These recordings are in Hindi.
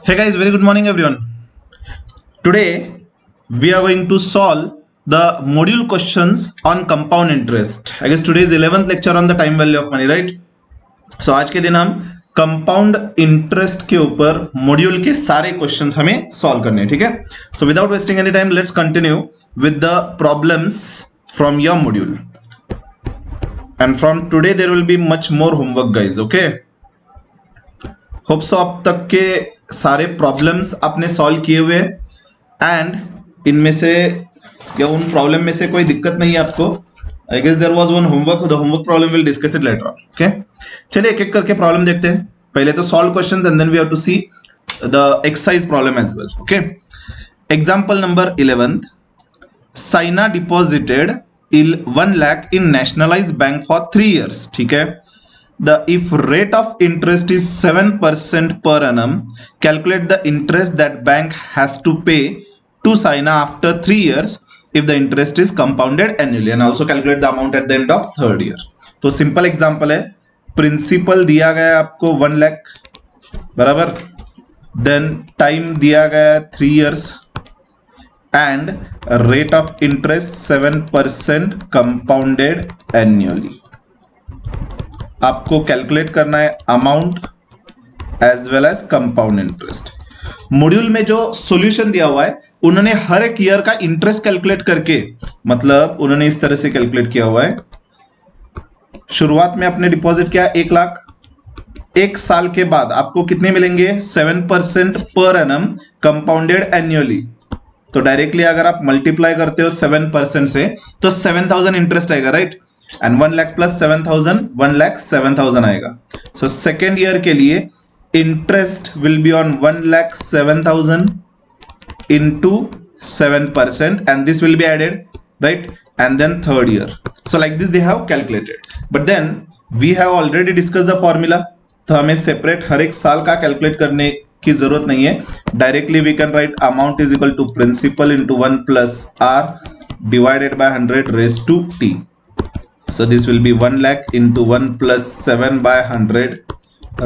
Hey guys, very good morning everyone. Today we are going to solve the module questions on compound interest. I guess today is 11th lecture on the time value of money, right? So आज के दिन हम कंपाउंड इंटरेस्ट के ऊपर मॉड्यूल के सारे क्वेश्चंस हमें सॉल्व करने हैं, ठीक है? So without wasting any time let's continue with the problems from your module and from today there will be much more homework guys, okay? Hope so अब तक के सारे प्रॉब्लम्स आपने सॉल्व किए हुए एंड इनमें से या उन प्रॉब्लम में से कोई दिक्कत नहीं है आपको. I guess there was one homework, the homework problem will discuss it later on, okay? चलिए एक एक करके प्रॉब्लम देखते हैं. पहले तो solve questions and then we have to see the exercise problem as well, okay? Example number 11. Saina deposited 1 lakh in nationalized bank for 3 years, ठीक है? If rate of interest is 7% per annum, calculate the interest that bank has to pay to Saina after 3 years if the interest is compounded annually, and also calculate the amount at the end of 3rd year. तो सिंपल एग्जांपल है. प्रिंसिपल दिया गया है आपको 1 लाख, बराबर. देन टाइम दिया गया है 3 years and rate of interest 7% compounded annually. आपको कैलकुलेट करना है amount as well as compound interest. Module में जो सॉल्यूशन दिया हुआ है उन्होंने हर एक ईयर का इंटरेस्ट कैलकुलेट करके, मतलब उन्होंने इस तरह से कैलकुलेट किया हुआ है. शुरुआत में आपने डिपॉजिट किया 1 लाख, 1 साल के बाद आपको कितने मिलेंगे? 7% पर एनम कंपाउंडेड एन्युअली. तो डायरेक्टली अगर आप मल्टीप्लाई करते हो 7% से तो 7000 इंटरेस्ट आएगा, राइट? एंड 1 लाख प्लस 7000 1,07,000 आएगा. सो सेकेंड ईयर के लिए interest will be on 1,07,000 into 7% and this will be added, right? And then third year. So like this they have calculated. But then we have already discussed the formula. तो हमें सेपरेट हर एक साल का कैलकुलेट करने की जरूरत नहीं है. Directly we can write amount is equal to principal into 1 plus r divided by 100 raised to t. So this will be 1 lakh into 1 plus 7 by 100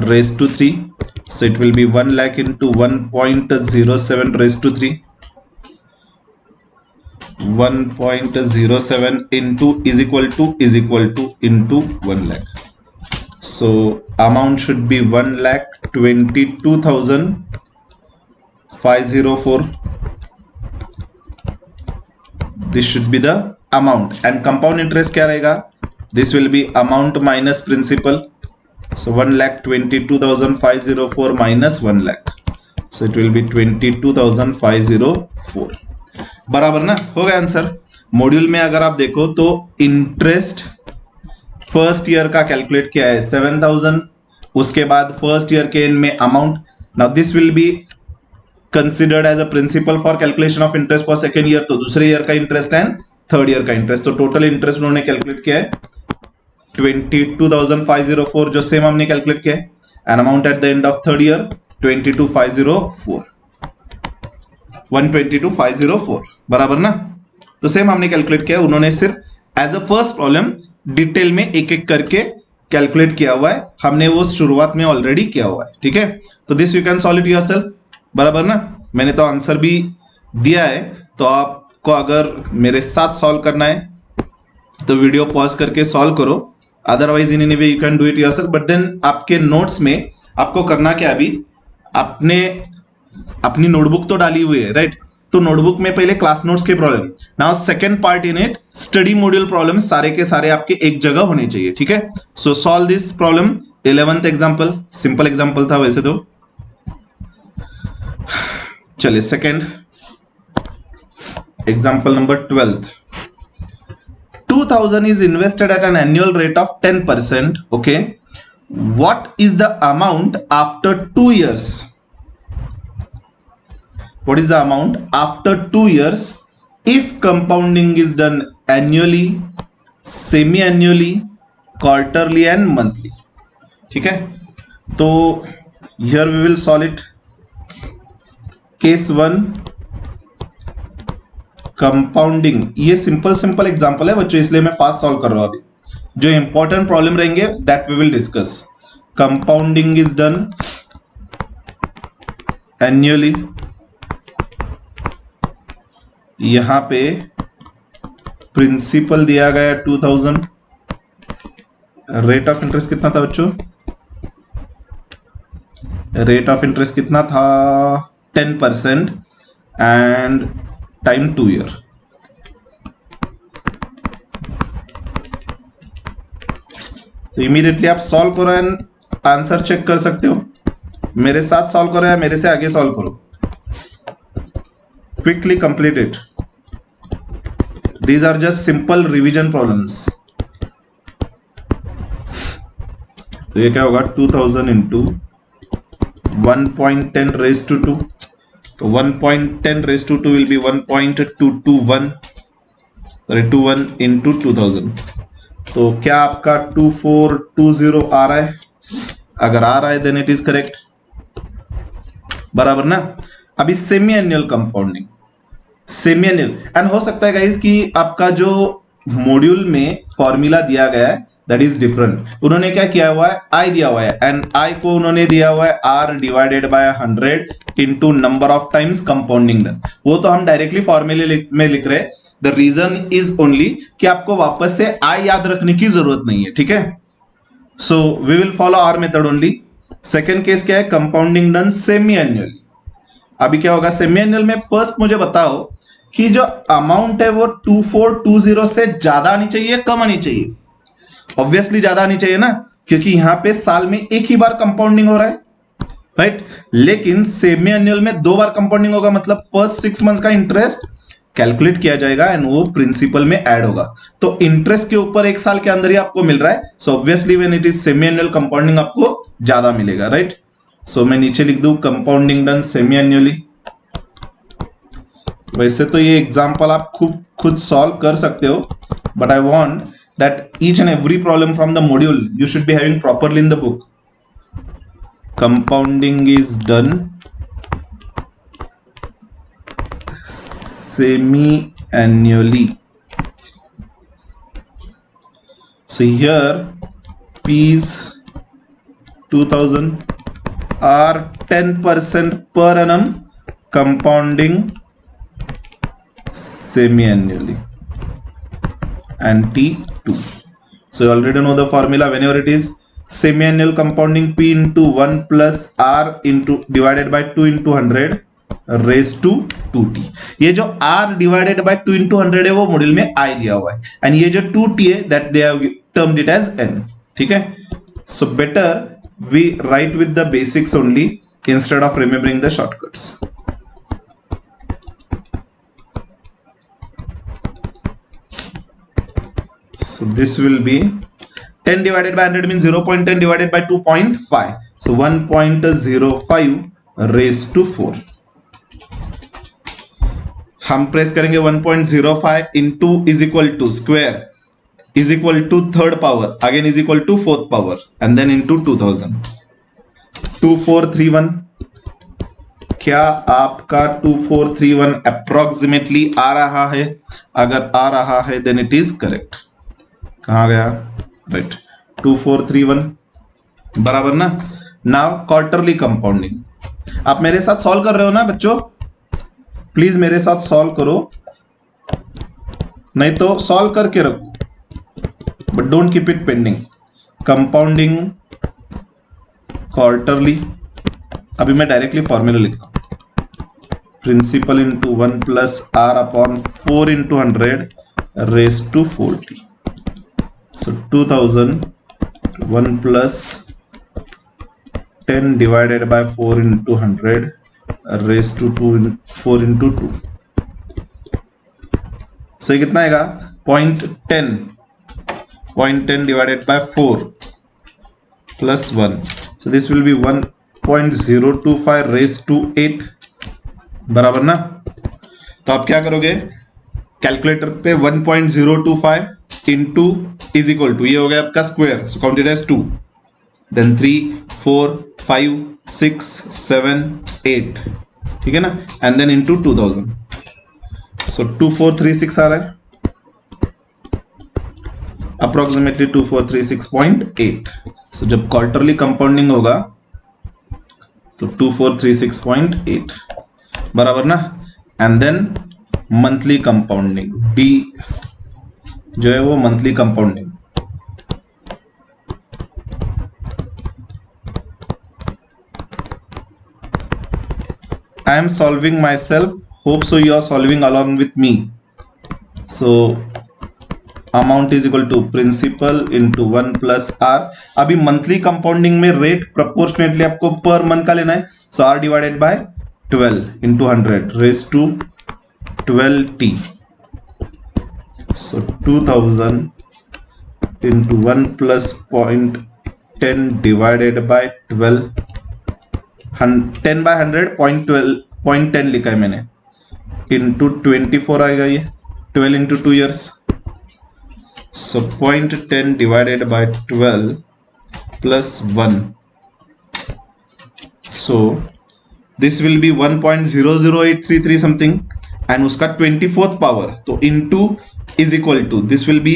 raised to 3. So it will be 1 lakh into 1.07 raised to 3. 1.07 into is equal to into 1 lakh. So amount should be 1,22,504. This should be the amount. And compound interest क्या रहेगा? This will be amount minus principal. So 1,22,504 minus 1 lakh. So it will be 22,504. बराबर ना? हो गया आंसर. मॉड्यूल में अगर आप देखो तो इंटरेस्ट फर्स्ट ईयर का कैलकुलेट किया है 7000. उसके बाद फर्स्ट ईयर के एंड में amount. Now this will be considered as a principal for calculation of interest for second year. तो दूसरे ईयर का इंटरेस्ट एंड थर्ड ईयर का इंटरेस्ट. तो टोटल इंटरेस्ट उन्होंने कैलकुलेट किया है 22,504 जो सेम हमने कैलकुलेट किया है. And amount at the end of third year 22,504 122,504, बराबर ना? तो सेम हमने कैलकुलेट किया है. उन्होंने सिर्फ as a first problem detail में एक एक करके कैलकुलेट किया हुआ है. हमने वो शुरुआत में ऑलरेडी किया हुआ है, ठीक है? तो this you can solve it yourself, बराबर ना? मैंने तो आंसर भी दिया है, तो आपको अगर मेरे साथ सॉल्व करना है तो वीडियो पॉज करके सॉल्व करो. Otherwise in any way you can do it yourself. But then आपके नोट्स में आपको करना क्या? अभी आपने अपनी नोटबुक तो डाली हुई है, राइट? तो नोटबुक में पहले क्लास नोट्स के problem, now second part in it study module problem, सारे के सारे आपके एक जगह होने चाहिए, ठीक है? So solve this problem. 11th example, simple example था वैसे तो. चलिए second example number 12th. 2,000 is invested at an annual rate of 10%, okay? What is the amount after 2 years? What is the amount after 2 years if compounding is done annually, semi-annually, quarterly and monthly? ठीक है? तो here we will solve it. Case 1, compounding. ये सिंपल एग्जांपल है बच्चों, इसलिए मैं फास्ट सॉल्व कर रहा हूं. अभी जो इंपॉर्टेंट प्रॉब्लम रहेंगे that we will discuss. Compounding is done annually, यहां पे प्रिंसिपल दिया गया 2000, रेट ऑफ इंटरेस्ट कितना था बच्चों? रेट ऑफ इंटरेस्ट कितना था? 10% एंड टाइम 2 ईयर। तो इमीडिएटली आप सॉल्व करो एंड आंसर चेक कर सकते हो। मेरे साथ सॉल्व करो या मेरे से आगे सॉल्व करो, quickly complete it. These are just simple revision problems. तो ये क्या होगा? 2000 इंटू 1.10 raised to 2, तो 1.10 raised to 2 will be 1.221, sorry 21 into 2000। तो क्या आपका 2420 आ रहा है? अगर आ रहा है देन इट इज करेक्ट, बराबर ना। अभी semi annual compounding, semi annual, and हो सकता है गाइस कि आपका जो मॉड्यूल में फॉर्मूला दिया गया है दैट इज डिफरेंट। उन्होंने क्या किया हुआ है? आई दिया हुआ है, एंड आई को उन्होंने दिया हुआ है r divided by 100 into number of times compounding done. वो तो हम डायरेक्टली फॉर्मूले में लिख रहे हैं। द रीजन इज ओनली कि आपको वापस से आई याद रखने की जरूरत नहीं है, ठीक है। So we will follow our method only. Second case क्या है? Compounding done semi annually. अभी क्या होगा सेमी एनुअल में? फर्स्ट मुझे बताओ कि जो अमाउंट है वो 2420 से ज्यादा आनी चाहिए, कम आनी चाहिए? ऑब्वियसली ज्यादा आनी चाहिए ना, क्योंकि यहां पे साल में एक ही बार कंपाउंडिंग हो रहा है, राइट। लेकिन सेमी एनुअल में 2 बार कंपाउंडिंग होगा, मतलब फर्स्ट 6 मंथ्स का इंटरेस्ट कैलकुलेट किया जाएगा एंड वो प्रिंसिपल में ऐड होगा। तो इंटरेस्ट के ऊपर 1 साल के अंदर ही आपको मिल रहा है, so obviously when it is semi annual compounding आपको ज्यादा मिलेगा, राइट। सो मैं नीचे लिख दूं कंपाउंडिंग डन सेमी एनुअली। वैसे तो ये एग्जांपल आप खुद सॉल्व कर सकते हो, but I want that each and every problem from the module you should be having properly in the book. Compounding is done semi-annually. So here P is 2000, R 10% per annum, compounding semi-annually, and T 2. So you already know the formula. Whenever it is semi-annual compounding, P into 1 plus R into divided by 2 into 100 raised to 2T. ये जो R divided by 2 into 100 है वो मॉड्यूल में I दिया हुआ है, and ये जो 2T है that they have termed it as N, ठीक है। So better we write with the basics only instead of remembering the shortcuts. So this will be 10 divided by 100 means 0.10 divided by 2.5. So 1.05 raised to 4. हम प्रेस करेंगे 1.05 into is equal to square is equal to third power, again is equal to fourth power, and then into 2000. 2431. क्या आपका 2431 अप्रोक्सीमेटली आ रहा है? अगर आ रहा है देन इट इज करेक्ट। कहाँ गया? राइट, 2431 बराबर ना। Now quarterly compounding. आप मेरे साथ सॉल्व कर रहे हो ना बच्चों? प्लीज मेरे साथ सॉल्व करो, नहीं तो सॉल्व करके रखो, but don't keep it pending. Compounding quarterly, अभी मैं डायरेक्टली फॉर्मूला लिखता हूं, principal into 1 plus r upon 4 into 100 raise to 40। So 2000 1 plus 10 divided by 4 into 100 raised to 4 into 2. So ये कितना आएगा? 0.10 divided by 4 plus 1. So this will be 1.025 raised to 8, बराबर ना। तो आप क्या करोगे? कैलकुलेटर पे 1.025 इंटू इज इक्वल टू, ये हो गया आपका square, so count it as 2, then 3 4 5 6 7 8, ठीक है ना, एंड देन इंटू 2000। सो 2436 आ रहा है अप्रोक्सीमेटली 2436.8। सो जब क्वार्टरली कंपाउंडिंग होगा तो 2436.8 बराबर ना। And then monthly compounding D जो है वो monthly compounding, I am solving myself, hope so you are solving along with me. So amount is equal to principal into 1 plus R. अभी मंथली कंपाउंडिंग में रेट प्रोपोर्शनेटली आपको पर मंथ का लेना है, so R divided by 12 into 100 raise to 12t। So 2000 into 1 plus 0.10 divided by 12, 10 by 100 0.10 लिखा है मैंने, इंटू 24 आएगा ये, 12 into 2 years. So 0.10 divided by 12 plus 1. So this will be 1.00833 something and उसका 24th power, तो into is equal to this will be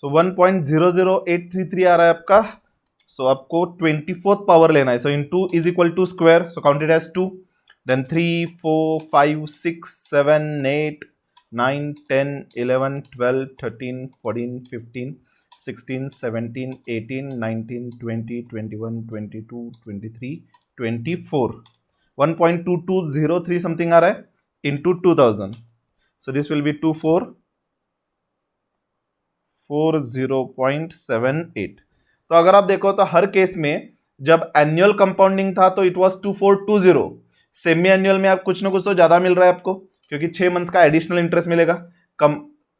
so 1.00833 आ रहा है आपका। So आपको 24th पावर लेना है, so into is equal to square, so count it as 2, then 3 4 5 6 7 8 9 10 11 12 13 14 15 16 17 18 19 20 21 22 23 24, 1.2203 something आ रहा है into 2000, so this will be 2440.78। तो अगर आप देखो तो हर केस में जब एनुअल कंपाउंडिंग था तो इट वाज 2420, सेमी एनुअल में आप कुछ ना कुछ तो ज्यादा मिल रहा है आपको, क्योंकि 6 मंथ्स का एडिशनल इंटरेस्ट मिलेगा, कम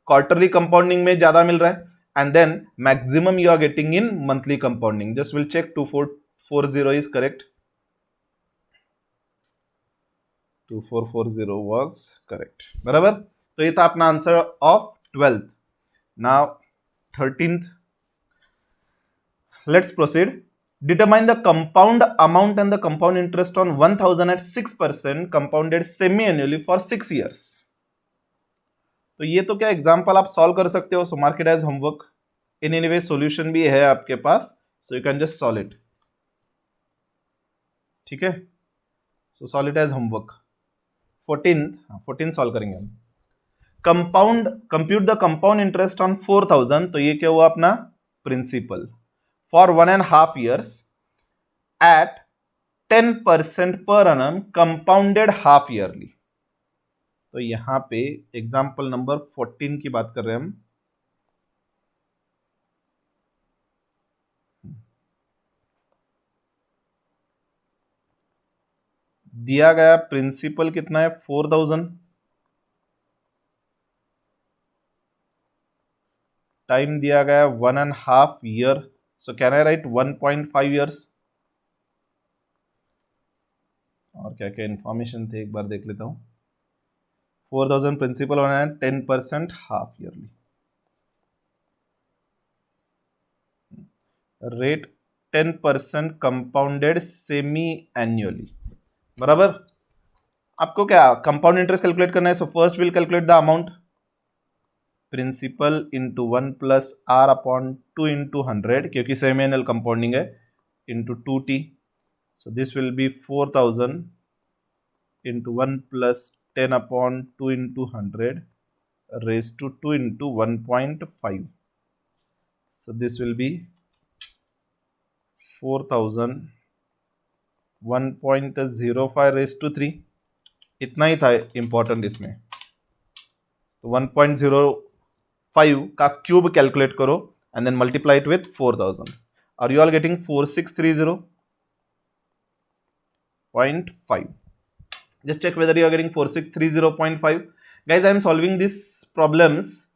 क्वार्टरली कंपाउंडिंग में ज्यादा मिल रहा है, and then maximum you are getting in monthly compounding. Just will check 2440 is correct, 2440 was correct, बराबर। तो ये था अपना answer of 12th। Now 13th, let's proceed. Determine the compound amount and the compound interest on 1000 at 6% compounded semi-annually for 6 years। तो ये तो क्या एग्जाम्पल आप सॉल्व कर सकते हो, so mark it as homework. In any way solution भी है आपके पास, so you can just solve it, ठीक है। So solve it as homework. 14 solve करेंगे हम। Compound compute the compound interest on 4000, तो ये क्या हुआ अपना principal for 1.5 years at 10% per annum compounded half yearly। तो यहां पे एग्जाम्पल नंबर 14 की बात कर रहे हैं हम। दिया गया प्रिंसिपल कितना है 4000, टाइम दिया गया 1.5 year, so can I write 1.5 years? और क्या क्या इंफॉर्मेशन थे एक बार देख लेता हूं। 4000 प्रिंसिपल होना है, 10% half yearly, rate 10% compounded semi annually, बराबर। आपको क्या कंपाउंड इंटरेस्ट कैलकुलेट करना है, so first will calculate the amount, principal into 1 plus r upon 2 into 100, क्योंकि सेमी एनुअल कंपाउंडिंग है, into 2t। So this will be 4000 into 1 plus 10 upon 2 into 100 raise to 2 into 1.5, so this will be 4000 1.05 raise to 3। इतना ही था इंपॉर्टेंट इसमें, तो 1.05 का क्यूब कैलकुलेट करो and then multiply it with 4000। Are you all getting 4630.5? just check whether you are getting 4630.5. guys, I am solving these problems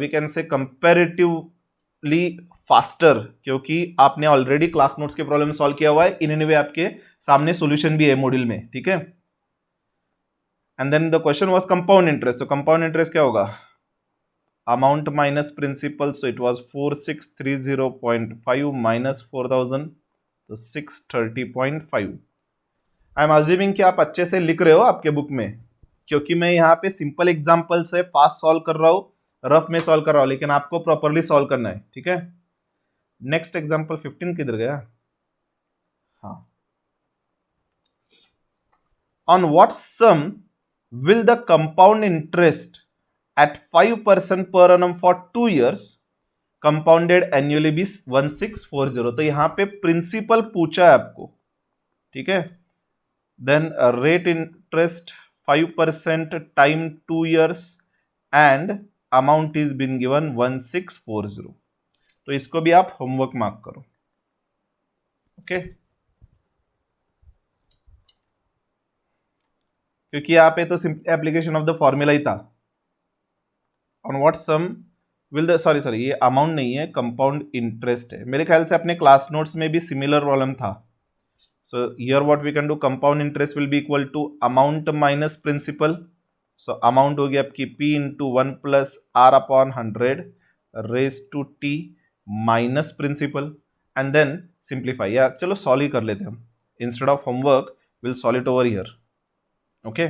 we can say comparatively faster, क्योंकि आपने ऑलरेडी क्लास नोट्स के प्रॉब्लम सॉल्व किया हुआ है, इन एनी वे आपके सामने सॉल्यूशन भी है मॉड्यूल में, ठीक है। And then the question was compound interest, तो कंपाउंड इंटरेस्ट क्या होगा, amount minus principal, so it was 4630.5 minus 4000, तो 630.5। आई एम अज्यूमिंग कि आप अच्छे से लिख रहे हो आपके बुक में, क्योंकि मैं यहाँ पे सिंपल एग्जांपल से फास्ट सॉल्व कर रहा हूँ रफ में सॉल्व कर रहा हूं, लेकिन आपको प्रॉपरली सॉल्व करना है, ठीक है। नेक्स्ट एग्जांपल 15 किधर गया? हाँ, on what sum will the compound interest at 5% per annum for 2 years compounded annually be 1640। तो यहां पे प्रिंसिपल पूछा है आपको, ठीक है। Then rate interest 5% time 2 years and amount is been given 1640। तो इसको भी आप होमवर्क मार्क करो, ओके। क्योंकि यहाँ पे तो simple application of the formula ही था। On what sum will the sorry ये अमाउंट नहीं है, कंपाउंड इंटरेस्ट है। मेरे ख्याल से अपने क्लास नोट्स में भी सिमिलर प्रॉब्लम था। So here what we can do, compound interest will be equal to amount minus principal. So amount होगी आपकी p into 1 plus r upon 100 raise to t minus principal and then simplify. यार चलो सॉल्व ही कर लेते हम, instead of homework will solve it over here, okay.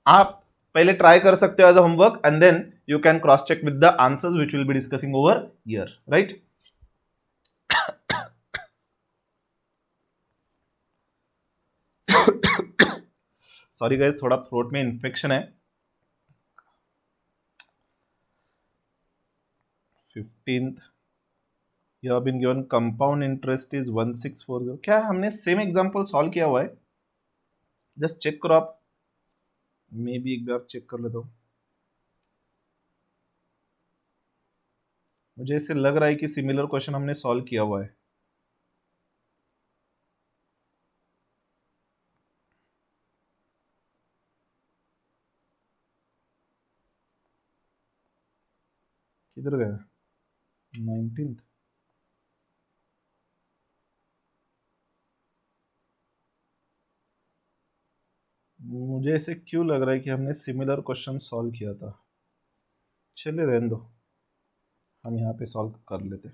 आप पहले ट्राई कर सकते हो as a homework and then you can cross check with the answers which will be discussing over here, right. Sorry guys, थोड़ा थ्रोट में इन्फेक्शन है। 15th you have been given compound interest is 1640। क्या हमने सेम एग्जांपल सॉल्व किया हुआ है? जस्ट चेक करो आप, मे बी एक बार चेक कर लेता हूं। मुझे इससे लग रहा है कि सिमिलर क्वेश्चन हमने सॉल्व किया हुआ है। किधर गया? 19th। मुझे ऐसे क्यों लग रहा है कि हमने सिमिलर क्वेश्चन सॉल्व किया था। चलिए रहने दो, हम यहाँ पे सॉल्व कर लेते।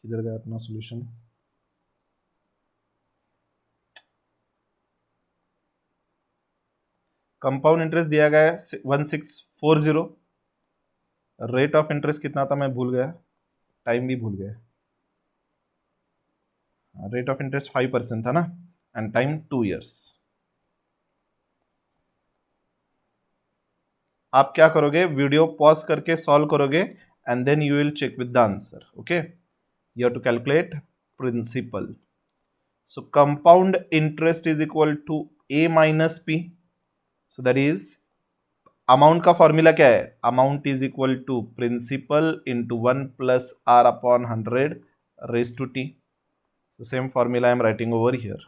किधर गया अपना सॉल्यूशन? कंपाउंड इंटरेस्ट दिया गया है 1640। रेट ऑफ इंटरेस्ट कितना था मैं भूल गया, टाइम भी भूल गया। रेट ऑफ इंटरेस्ट 5% था ना, एंड टाइम 2 years। आप क्या करोगे, वीडियो पॉज करके सॉल्व करोगे and then you will check with the answer, okay. You have to calculate principal. So compound interest is equal to a minus p। So that is amount का फॉर्मूला क्या है, amount is equal to principal into 1 plus r upon 100 raise to t। Same formula I am writing over here,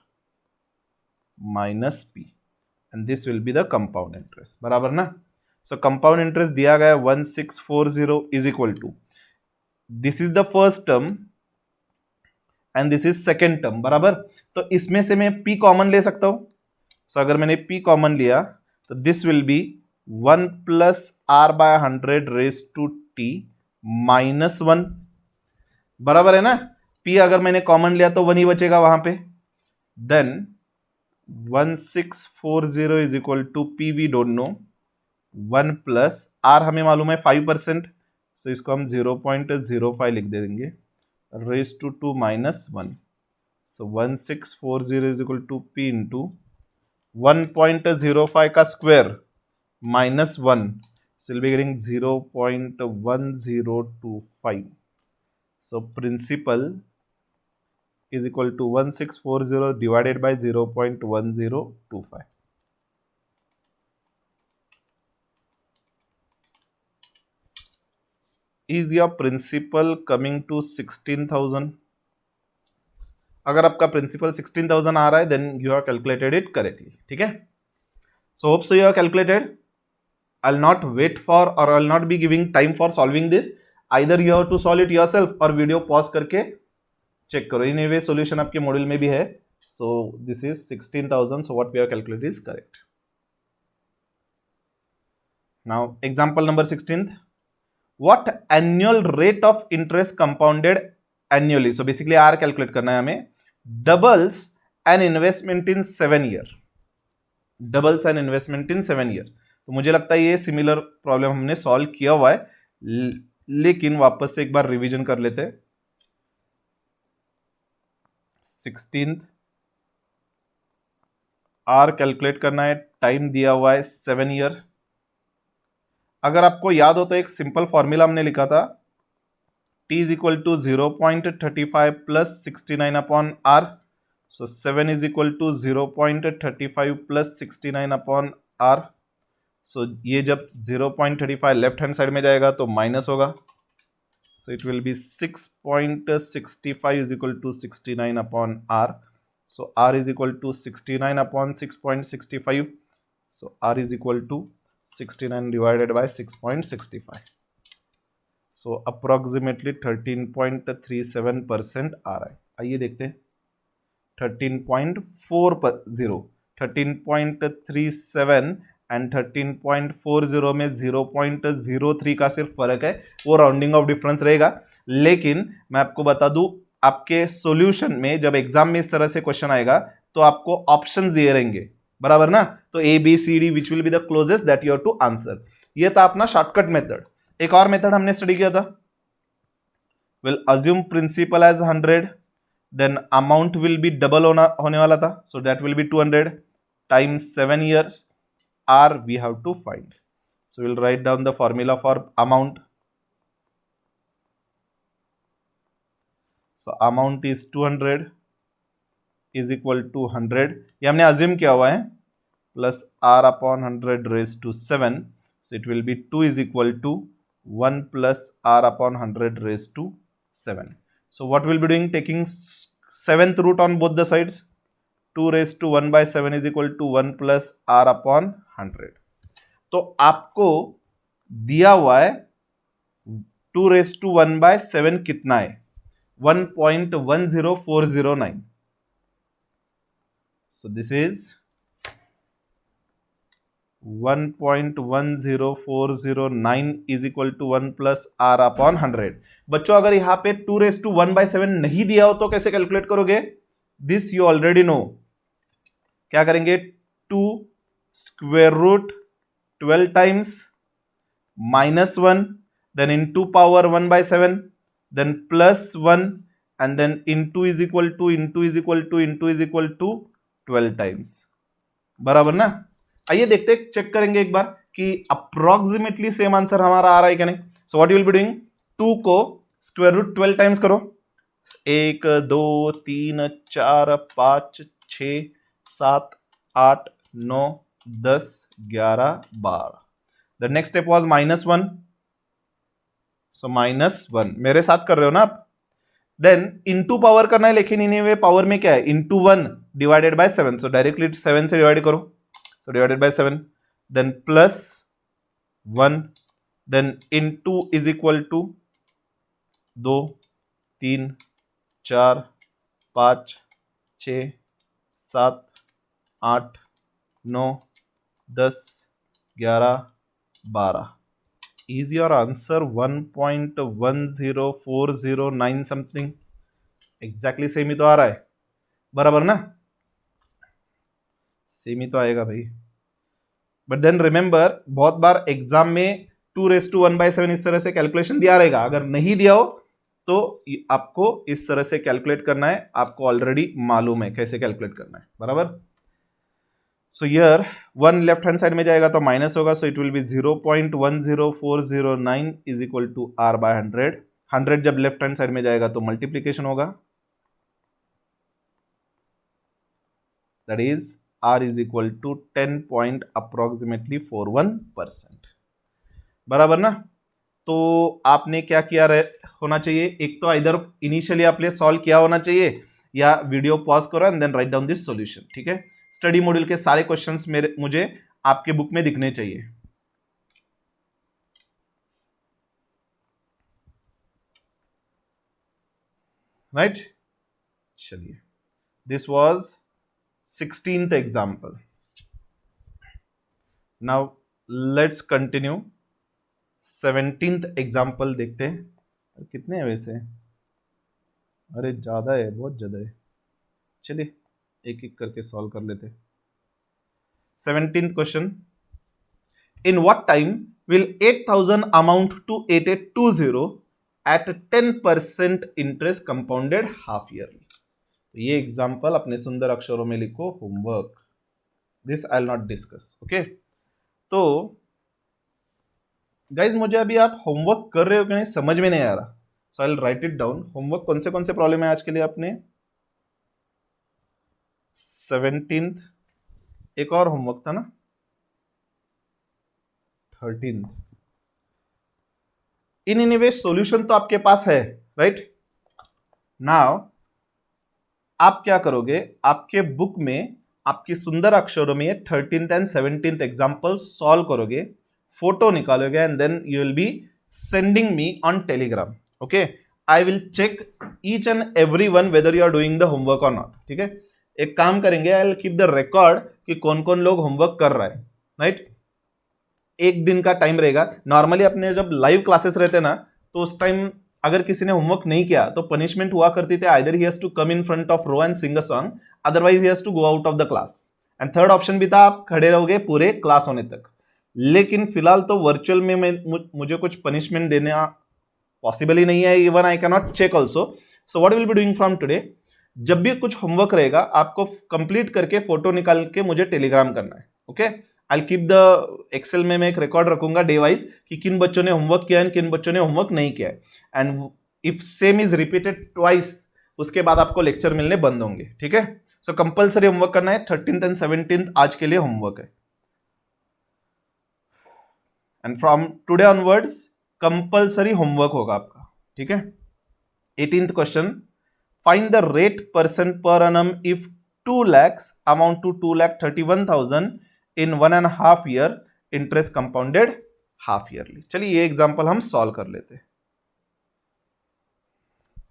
minus p and this will be the compound interest, बराबर ना। सो कंपाउंड इंटरेस्ट दिया गया है 1640 is equal to, this is the first term and this is second term, बराबर। तो इसमें से मैं p कॉमन ले सकता हूं। सो अगर मैंने p कॉमन लिया तो this will be 1 plus r by 100 raise to t minus 1, बराबर है ना। p अगर मैंने कॉमन लिया तो 1 ही बचेगा वहां पे। Then 1640 is equal to p we don't know, 1 plus r हमें मालूम है 5%, सो इसको हम 0.05 लिख देंगे raise to 2 minus 1। So 1640 is equal to p into 1.05 का square minus 1, so we'll be getting 0.1025। so principal is equal to 1640 divided by 0.1025। is your principal coming to 16,000? अगर आपका प्रिंसिपल 16,000 आ रहा है then you have calculated it correctly, ठीक है। So hope so you have calculated. I'll not wait for or I'll not be giving time for solving this. Either you have to solve it yourself और वीडियो पॉज करके चेक करो। Anyway solution आपके मॉड्यूल में भी है। So this is 16,000. So what we have calculated is correct. Now example number 16th. What annual rate of interest compounded annually? So basically R calculate करना है हमें। Doubles an investment in 7 year. Doubles an investment in 7 year. तो मुझे लगता है ये सिमिलर प्रॉब्लम हमने सॉल्व किया हुआ है, लेकिन वापस से एक बार रिवीजन कर लेते हैं। 16th आर कैलकुलेट करना है, टाइम दिया हुआ है 7 ईयर। अगर आपको याद हो तो एक सिंपल फॉर्मूला हमने लिखा था, t is equal to 0.35 plus 69 upon r. So 7 is equal to 0.35 plus 69 upon r. So ये जब 0.35 लेफ्ट हैंड साइड में जाएगा तो माइनस होगा, so it will be 6.65 is equal to 69 upon r. So r is equal to 69 upon 6.65. So r is equal to 69 divided by 6.65. So approximately 13.37% आ रहा है। आइए देखते हैं 13.40, 13.37 एंड 13.40 में 0.03 का सिर्फ फर्क है, वो राउंडिंग ऑफ डिफरेंस रहेगा। लेकिन मैं आपको बता दूं, आपके सॉल्यूशन में जब एग्जाम में इस तरह से क्वेश्चन आएगा तो आपको ऑप्शंस दिए रहेंगे, बराबर ना। तो A B C D which will be the closest that you have to answer. ये था अपना शॉर्टकट मेथड। एक और मेथड हमने स्टडी किया था, will assume principal as 100, then amount will be double होने वाला था, so that will be 200 times 7 years, r we have to find. So will write down the formula for amount. So amount is 200 is equal to 100, ये हमने अज्यूम किया हुआ है, plus r upon 100 raise to 7, so it will be 2 is equal to 1 plus r upon 100 raised to 7. So what we'll be doing, taking 7th root on both the sides, 2 raised to 1 by 7 is equal to 1 plus r upon 100. तो आपको दिया हुआ है 2 raised to 1 by 7 कितना है, 1.10409. So this is 1.10409 is equal to 1 plus r upon 100. बच्चों अगर यहां पे 2 raised to 1 by 7 नहीं दिया हो तो कैसे कैलकुलेट करोगे, दिस यू ऑलरेडी नो। क्या करेंगे, 2 square root 12 times minus 1, then into power 1 by 7, then plus 1 and then into is equal to 12 times, बराबर ना। आइए देखते हैं, चेक करेंगे एक बार कि अप्रोक्सीमेटली सेम आंसर हमारा आ रहा है क्या नहीं। So what you will be doing, 2 को स्क्वायर रूट 12 टाइम्स करो, 1 2 3 4 5 6 7 8 9 10 11 12। द नेक्स्ट स्टेप वाज -1, सो -1 मेरे साथ कर रहे हो ना आप। देन इनटू पावर करना है, लेकिन इन्हें पावर में क्या है, into 1 divided by 7, so directly 7 से डिवाइड करो, so divided by 7, then plus 1, then into is equal to 2 3 4 5 6 7 8 9 10 11 12। is your answer 1.10409 something, exactly same ही तो आ रहा है, बराबर ना, सेम ही तो आएगा भाई। बट देन रिमेंबर, बहुत बार एग्जाम में 2 raised to 1 by 7 इस तरह से कैलकुलेशन दिया रहेगा, अगर नहीं दिया हो तो आपको इस तरह से कैलकुलेट करना है, आपको ऑलरेडी मालूम है कैसे कैलकुलेट करना है, बराबर। So here 1 left hand side में जाएगा तो माइनस होगा, so it will be 0.10409 is equal to r by 100। 100 जब लेफ्ट हैंड साइड में जाएगा तो मल्टीप्लीकेशन होगा, that is r is equal to 10.41%, बराबर ना। तो आपने क्या किया होना चाहिए, एक तो इधर इनिशियली आपने सॉल्व किया होना चाहिए, या वीडियो पॉज करो and then write down this solution, ठीक है। स्टडी मॉड्यूल के सारे क्वेश्चंस मुझे आपके बुक में दिखने चाहिए, राइट। चलिए, this was 16th example. Now let's continue 17th example देखते हैं। कितने हैं वैसे, अरे ज़्यादा है, बहुत ज़्यादा है। चलिए एक एक करके सॉल्व कर लेते हैं। 17th question, in what time will 8,000 amount to 8820 at 10% interest compounded half yearly. ये एग्जांपल अपने सुंदर अक्षरों में लिखो, homework, this I will not discuss, okay. तो गाइज मुझे अभी आप होमवर्क कर रहे हो कि नहीं समझ में नहीं आ रहा, so I will write it down. Homework कौन से प्रॉब्लम है आज के लिए आपने? 17th, एक और होमवर्क था ना 13th। इन एनीवे सॉल्यूशन तो आपके पास है, राइट? नाउ आप क्या करोगे, आपके बुक में आपकी सुंदर अक्षरों में 13th एंड 17th एग्जाम्पल सॉल्व करोगे, फोटो निकालोगे and then you will be sending me on Telegram, okay. I will check each and every one whether you are doing the homework और नॉट, ठीक है। एक काम करेंगे, I will keep the record कि कौन कौन लोग होमवर्क कर रहा है, राइट। एक दिन का टाइम रहेगा। नॉर्मली अपने जब लाइव क्लासेस रहते ना, तो उस टाइम अगर किसी ने होमवर्क नहीं किया तो पनिशमेंट हुआ करती थी, either he has to come in front of row and sing a song, otherwise he has to go out of the class. And third option भी था, आप खड़े रहोगे पूरे क्लास होने तक। लेकिन फिलहाल तो वर्चुअल में मुझे कुछ पनिशमेंट देना पॉसिबल ही नहीं है, even I can not check also. So what will be doing from today, जब भी कुछ होमवर्क रहेगा आपको कंप्लीट करके फोटो निकाल के मुझे टेलीग्राम करना है, okay. I keep the Excel में मैं एक रिकॉर्ड रखूंगा डे वाइज कि किन बच्चों ने होमवर्क किया है, किन बच्चों ने होमवर्क नहीं किया है। And if same is repeated twice, उसके बाद आपको लेक्चर मिलने बंद होंगे, ठीक है। सो कंपल्सरी होमवर्क करना है, 13th एंड 17th आज के लिए होमवर्क है। And from today onwards compulsory homework होगा आपका, ठीक है। 18th question, find the rate percent पर annum if 2 lakhs amount to 2,31,000 in 1.5 year interest compounded half yearly. चलिए ये एग्जांपल हम सॉल्व कर लेते हैं।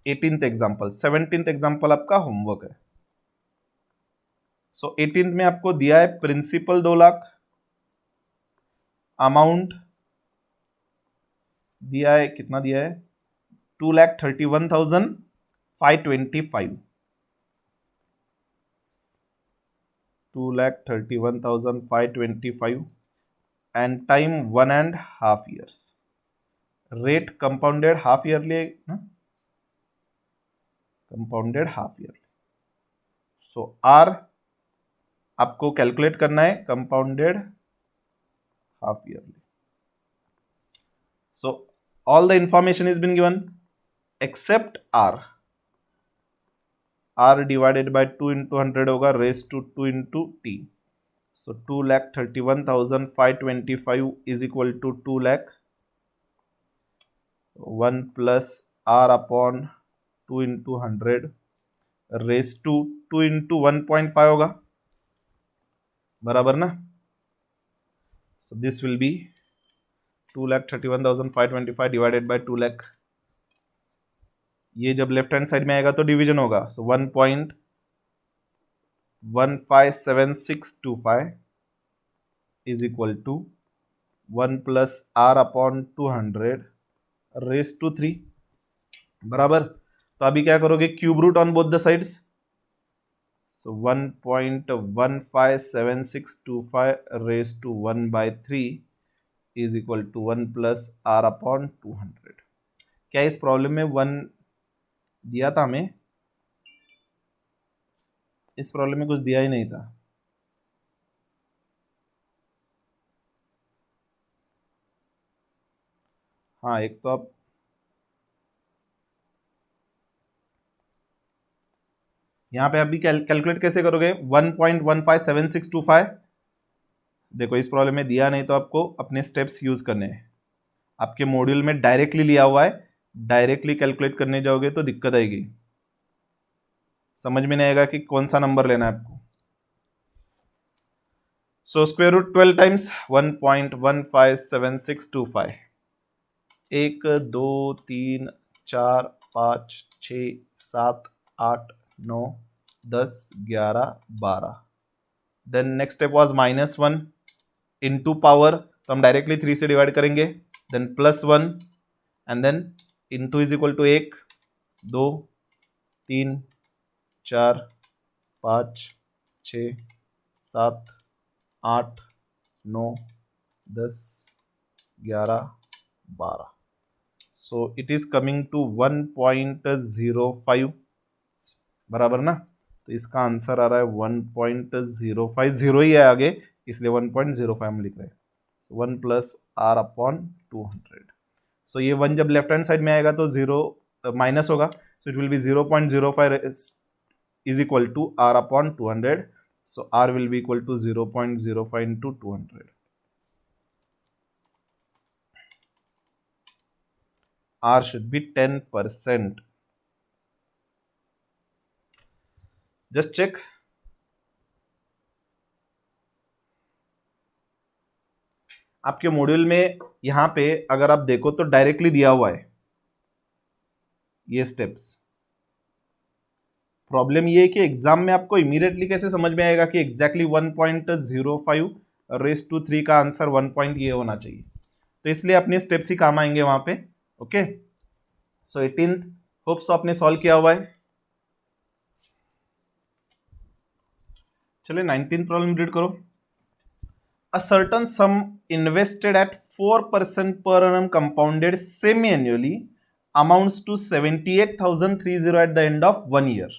18th एग्जांपल, 17th एग्जांपल आपका होमवर्क है। सो 18th में आपको दिया है प्रिंसिपल 2 लाख, अमाउंट दिया है, कितना दिया है 2,31,525, 2,31,525 and time 1.5 years, rate compounded half yearly, compounded half yearly. So r आपको कैलकुलेट करना है compounded half yearly. So all the information is been given except r. R divided by 2 into 100 होगा raise to 2 into t। So 2,31,525 is equal to 2 lakh 1 plus r upon 2 into 100 raise to 2 into 1.5 होगा, बराबर ना। So this will B 2,31,525 divided by 2 lakh। ये जब लेफ्ट हैंड साइड में आएगा तो डिवीजन होगा। So 1.157625 is equal to 1 plus r upon 200 raise to 3, बराबर। तो अभी क्या करोगे, cube root on both the sides. So 1.157625 raise to 1/3 is equal to 1 plus r upon 200। क्या इस प्रॉब्लम में 1 दिया था हमें? इस प्रॉब्लम में कुछ दिया ही नहीं था। हाँ एक तो आप यहाँ पे अभी कैलकुलेट कैसे करोगे 1.157625। देखो इस प्रॉब्लम में दिया नहीं तो आपको अपने स्टेप्स यूज करने हैं। आपके मॉड्यूल में डायरेक्टली लिया हुआ है, डायरेक्टली कैलकुलेट करने जाओगे तो दिक्कत आएगी, समझ में नहीं आएगा कि कौन सा नंबर लेना है आपको। So square root 12 times 1.157625, 1 2 3 4 5 6 7 8 9 10 11 12। Then next step was -1 into power, तो हम डायरेक्टली 3 से डिवाइड करेंगे। Then +1 and then into is equal to 1 2 3 4 5 6 7 8, 9, 10, 11, 12. So it is coming to 1.05 बराबर ना। तो इसका आंसर आ रहा है 1.05, जीरो ही है आगे इसलिए 1.05 हम लिख रहे हैं। 1 प्लस आर अपॉन 200। सो ये 1 जब लेफ्ट हैंड साइड में आएगा तो जीरो माइनस होगा, so it will B 0.05 is equal to r upon 200. So r will be equal to 0.05 into 200. R should be 10%. Just check. आपके मॉड्यूल में यहां पे अगर आप देखो तो डायरेक्टली दिया हुआ है ये स्टेप्स। प्रॉब्लम ये है कि एग्जाम में आपको इमीडिएटली कैसे समझ में आएगा कि एग्जैक्टली 1.05 रेस टू 3 का आंसर 1 पॉइंट ये होना चाहिए, तो इसलिए अपने स्टेप्स ही काम आएंगे वहां पे। ओके, सो 18th होप्स आपने सॉल्व किया हुआ है। चलिए 19th प्रॉब्लम रीड करो। A certain sum invested at 4% per annum compounded semi-annually amounts to 78,300 at the end of 1 year.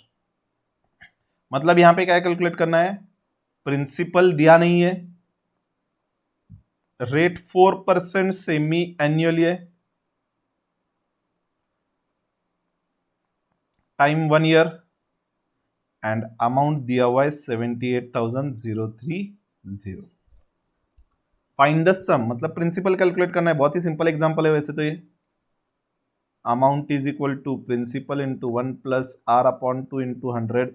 मतलब यहां पे क्या कैलकुलेट करना है, प्रिंसिपल दिया नहीं है, रेट 4% सेमी एन्युअली है, टाइम 1 ईयर एंड अमाउंट दिया हुआ है 78,030। फाइंड द सम मतलब प्रिंसिपल कैलकुलेट करना है, बहुत ही सिंपल एग्जांपल है वैसे तो ये। Amount is equal to principal into 1 plus r upon 2 into 100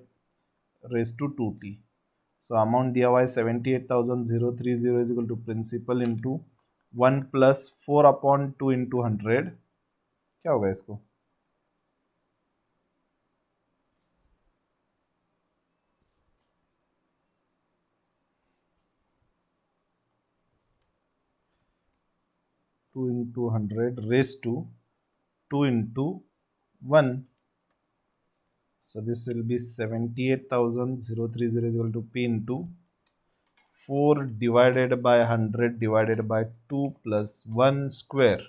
raise to 2t। So amount दिया हुआ है 78,030 is equal to principal into 1 plus 4 upon 2 into 100। क्या होगा इसको, two into 100 raise to 2 into 1. So this will be 78,030 is equal to P into 4 divided by 100 divided by 2 plus 1 square.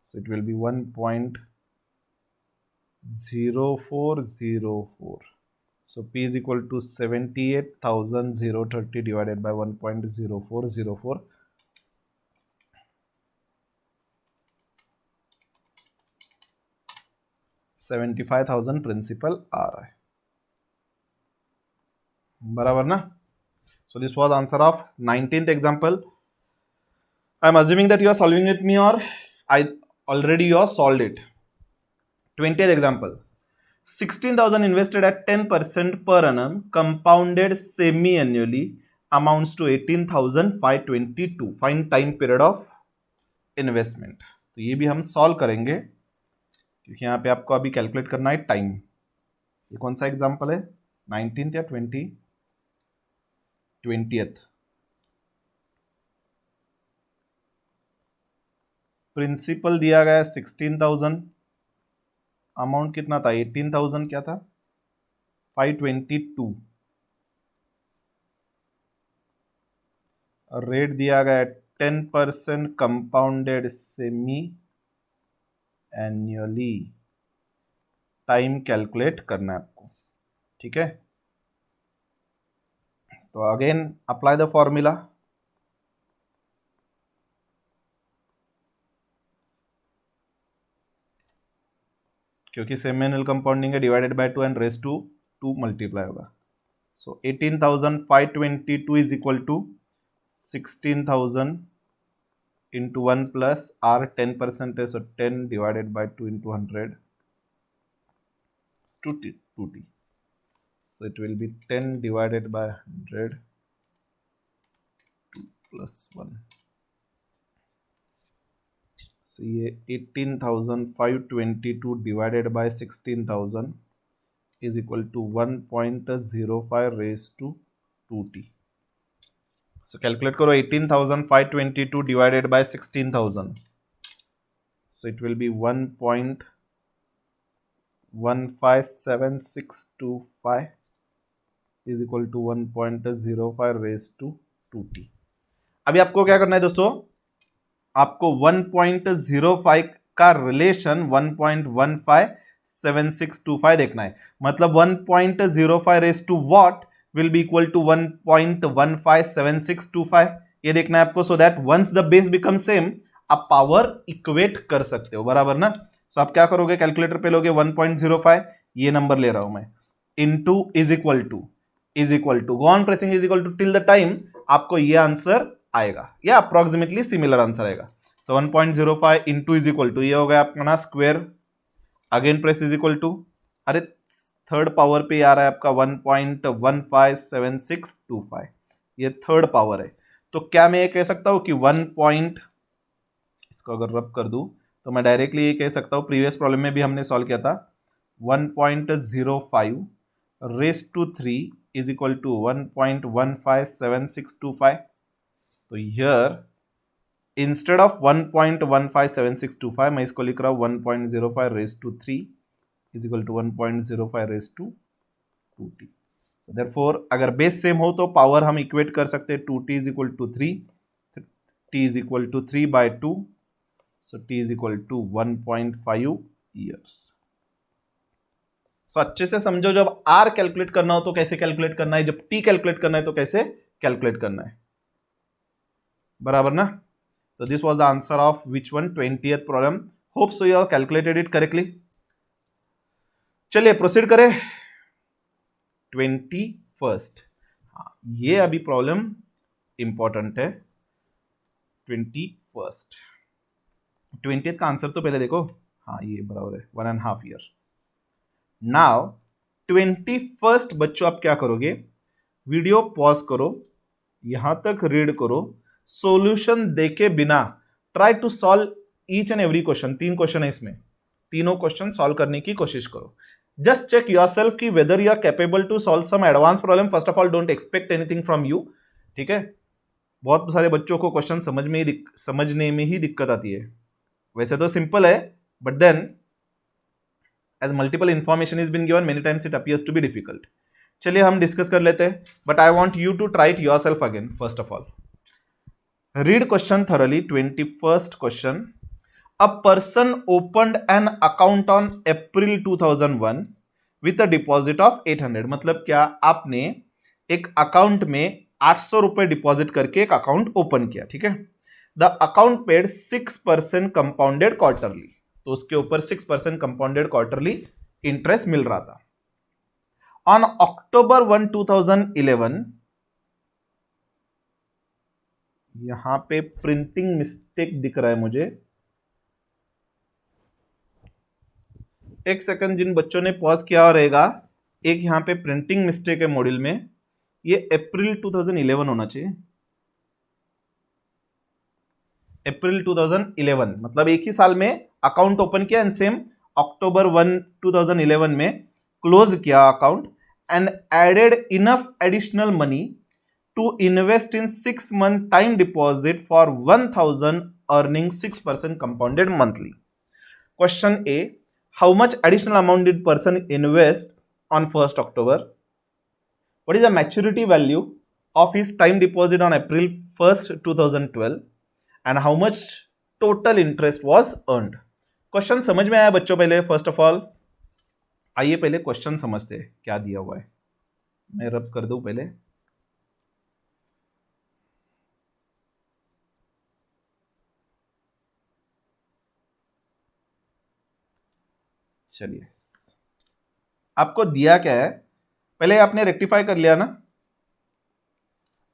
So it will be 1.0404. So P is equal to 78,030 divided by 1.0404. 75,000 principal आ रहा है बराबर ना। So this was answer of 19th example. I am assuming that you are solving with me or I already you have solved it. 20th example. 16,000 invested at 10% per annum compounded semi-annually amounts to 18,522. Find time period of investment. तो ये भी हम सॉल्व करेंगे क्योंकि यहाँ पे आपको अभी कैलकुलेट करना है टाइम। ये कौन सा एग्जाम्पल है, 19th या 20th? प्रिंसिपल दिया गया 16,000, अमाउंट कितना था 18,000, क्या था 522, रेट दिया गया 10% compounded semi annually, time calculate करना है आपको। ठीक है, तो अगेन अप्लाई द फॉर्मूला। क्योंकि सेमी एनुअल कंपाउंडिंग है, divided by 2 and raise to 2 multiply होगा। So 18,522 is equal to 16,000 into 1 plus r 10% है, so 10 divided by 2 into 100 2t. So it will be 10 divided by 100 2 plus 1. So ये 18,522 divided by 16,000 is equal to 1.05 raised to 2t. So calculate करो 18,522 divided by 16,000. So it will be 1.15765. Is equal to 1.05 raise to 2t। अभी आपको क्या करना है दोस्तों, आपको 1.05 का रिलेशन 1.157625 देखना है। मतलब 1.05 raise to what will be equal to 1.157625, ये देखना है आपको, so that once the base become same आप पावर इक्वेट कर सकते हो, बराबर ना। सो आप क्या करोगे, कैलकुलेटर पे लोगे 1.05, ये नंबर ले रहा हूं मैं, into is equal to go on pressing is equal to till the time आपको ये आंसर आएगा, या अप्रोक्सीमेटली सिमिलर आंसर आएगा। So 1.05 into is equal to, ये हो गया आपका ना square, again press is equal to, अरे थर्ड पावर पे आ रहा है आपका 1.157625, ये थर्ड पावर है। तो क्या मैं ये कह सकता हूं कि इसको अगर रब कर दूं तो मैं डायरेक्टली ये कह सकता हूं, प्रीवियस प्रॉब्लम में भी हमने सॉल्व किया था, 1.05 raise to 3 is equal to 1.157625। तो हियर इंस्टेड ऑफ 1.157625 मैं इसको लिख रहा हूं 1.05 raise to 3 is equal to 1.05 raise to 2t। So therefore अगर बेस सेम हो तो पावर हम इक्वेट कर सकते हैं, 2t is equal to 3, t is equal to 3/2, सो t is equal to 1.5 years. So अच्छे से समझो, जब r कैलकुलेट करना हो तो कैसे कैलकुलेट करना है, जब t कैलकुलेट करना है तो कैसे कैलकुलेट करना है, बराबर ना। So this was the answer of which one, 20th problem. Hope so you have calculated it correctly. चलिए प्रोसीड करें 21st। ये अभी प्रॉब्लम इंपॉर्टेंट है। 21st 20th का आंसर तो पहले देखो, हाँ ये बराबर है 1.5 ईयर। नाउ 21st बच्चों आप क्या करोगे, वीडियो पॉज करो, यहां तक रीड करो, सॉल्यूशन देके बिना try to solve each and every question. 3 question है इसमें, तीनों क्वेश्चन सॉल्व करने की कोशिश करो। जस्ट चेक योरसेल्फ कि whether you are capable to solve some advance problem. First of all don't expect anything from you, ठीक है। बहुत सारे बच्चों को क्वेश्चन समझने में ही दिक्कत आती है। वैसे तो सिंपल है, but then as multiple information is been given many times it appears to be difficult. चलिए हम डिस्कस कर लेते हैं, but I want you to try it yourself again. First of all read question thoroughly. 21st question. A person opened an account on April 2001 with a deposit of 800। मतलब क्या, आपने एक अकाउंट में 800 रुपए डिपॉजिट करके एक अकाउंट ओपन किया, ठीक है। The account paid 6% compounded quarterly, तो उसके ऊपर 6% कंपाउंडेड क्वार्टरली इंटरेस्ट मिल रहा था। ऑन अक्टूबर 1, 2011, यहां पे प्रिंटिंग मिस्टेक दिख रहा है मुझे, एक सेकंड, जिन बच्चों ने पॉज किया रहेगा, एक यहां पे प्रिंटिंग मिस्टेक है मॉड्यूल में, ये अप्रैल 2011 होना चाहिए। अप्रैल 2011 मतलब एक ही साल में अकाउंट ओपन किया एंड सेम अक्टूबर 1, 2011 में क्लोज किया account and added enough additional money to invest in 6 month time deposit for 1000 earning 6% compounded monthly. Question A, how much additional amount did person invest on 1st October? What is the maturity value of his time deposit on April 1st, 2012 and how much total interest was earned? Question समझ में आया बच्चों? पहले फर्स्ट ऑफ ऑल आइए पहले क्वेश्चन समझते हैं क्या दिया हुआ है। मैं रब कर दूं पहले, चलिए आपको दिया क्या है, पहले आपने रेक्टिफाई कर लिया ना।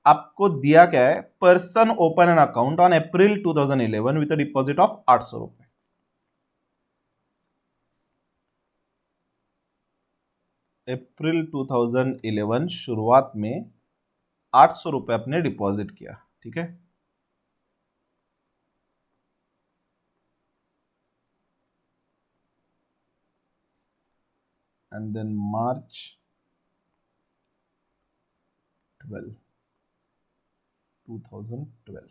आपको दिया क्या है, person open an account on April 2011 with a deposit of 800 रुपए। अप्रैल 2011 शुरुआत में 800 रुपए आपने डिपॉजिट किया, ठीक है। And then March 12, 2012।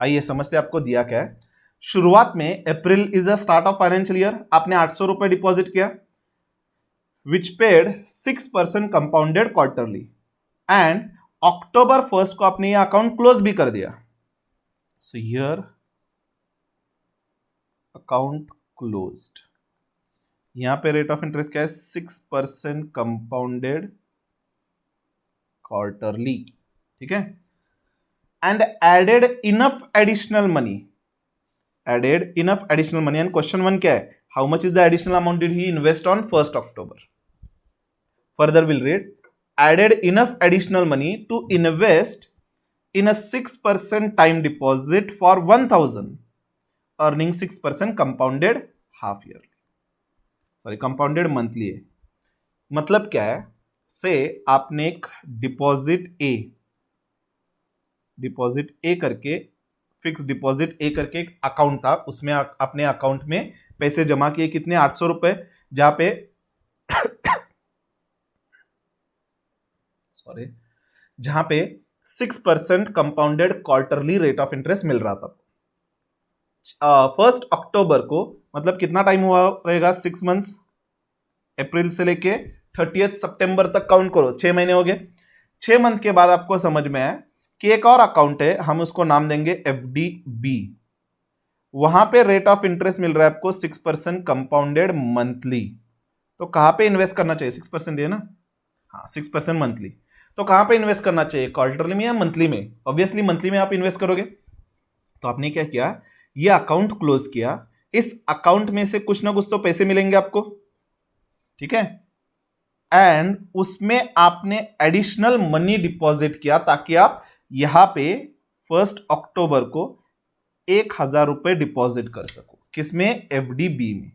आइए समझते हैं आपको दिया क्या है। शुरुआत में April is the start of financial year, आपने 800 रुपए डिपॉजिट किया, विच paid 6% compounded quarterly and October 1 को आपने ये अकाउंट क्लोज भी कर दिया. So here account closed. यहां पे रेट ऑफ इंटरेस्ट क्या है? 6% कंपाउंडेड क्वार्टरली. ठीक है. And added enough additional money. Added enough additional money. And question 1 क्या है? How much is the additional amount did he invest on 1 October? Further will read. Added enough additional money to invest in a 6% time deposit for 1000 earning 6% compounded half yearly. Sorry, compounded monthly है. मतलब क्या है? से आपने एक डिपॉजिट ए करके, फिक्स डिपॉजिट ए करके एक अकाउंट था, उसमें अपने अकाउंट में पैसे जमा किए. कितने? 800 रुपए. जहां पे सॉरी, जहां पे 6% compounded quarterly rate of interest मिल रहा था. 1 October को मतलब कितना टाइम हुआ रहेगा? 6 मंथ्स. अप्रैल से लेके 30 September तक काउंट करो, 6 महीने हो गए. 6 मंथ के बाद आपको समझ में आया कि एक और अकाउंट है, हम उसको नाम देंगे FDB. वहां पे रेट ऑफ इंटरेस्ट मिल रहा है आपको 6% कंपाउंडेड मंथली. तो कहां पे इन्वेस्ट करना चाहिए? 6% है ना? हाँ, 6% मंथली. तो कहां पे इन्वेस्ट करना चाहिए? क्वार्टरली में या मंथली में? ऑब्वियसली मंथली में आप इन्वेस्ट करोगे. तो आपने क्या किया? ये अकाउंट क्लोज किया. इस अकाउंट में से कुछ ना कुछ तो पैसे मिलेंगे आपको. ठीक है. एंड उसमें आपने एडिशनल मनी डिपॉजिट किया ताकि आप यहां पे 1 October को 1000 रुपए डिपॉजिट कर सको. किसमें? FDB में.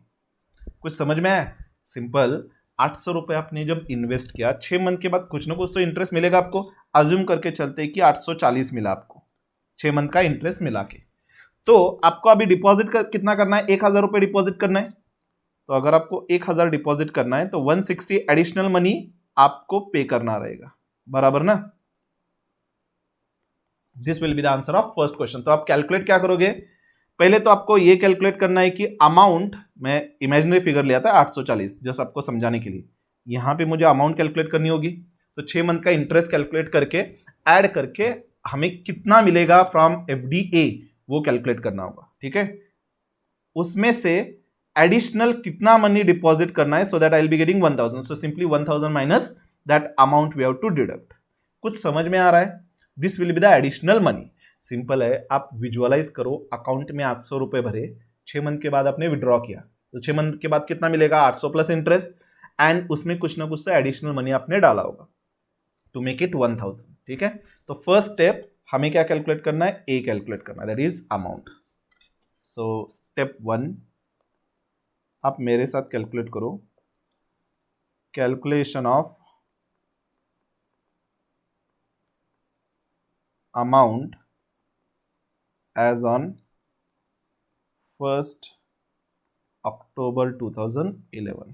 कुछ समझ में आया? सिंपल. 800 रुपए आपने जब इन्वेस्ट किया, 6 मंथ के बाद कुछ ना कुछ तो इंटरेस्ट मिलेगा आपको. अज्यूम करके चलते हैं कि 840 मिला आपको 6 मंथ का इंटरेस्ट मिला के. तो आपको अभी डिपॉजिट कितना करना है? 1000 रुपए डिपॉजिट करना है. तो अगर आपको 1000 डिपॉजिट करना है तो 160 एडिशनल मनी आपको पे करना रहेगा. बराबर ना? This will be the answer of first question. तो आप कैलकुलेट क्या करोगे? पहले तो आपको ये कैलकुलेट करना है कि अमाउंट, मैं इमेजिनरी फिगर लिया था 840 जस्ट आपको समझाने के लिए. यहां पे मुझे अमाउंट कैलकुलेट करनी होगी. तो 6 मंथ का इंटरेस्ट कैलकुलेट करके ऐड करके हमें कितना मिलेगा फ्रॉम FDA वो कैलकुलेट करना होगा. ठीक है. उसमें से एडिशनल कितना मनी डिपॉजिट करना है, so that I will be getting 1000. So simply 1000 minus that amount we have to deduct. कुछ समझ में आ रहा है? This will be the additional money. Simple है. आप विजुअलाइज करो. अकाउंट में 800 रुपए भरे, 6 मंथ के बाद आपने विड्रॉ किया, तो 6 मंथ के बाद कितना मिलेगा? 800 प्लस इंटरेस्ट. एंड उसमें कुछ ना कुछ तो एडिशनल मनी आपने डाला होगा टू मेक इट 1000. ठीक है. तो फर्स्ट स्टेप हमें क्या कैलकुलेट करना है? ए कैलकुलेट करना है, that is amount. So step 1 आप मेरे साथ कैलकुलेट करो. Calculation of amount as on 1 October 2011.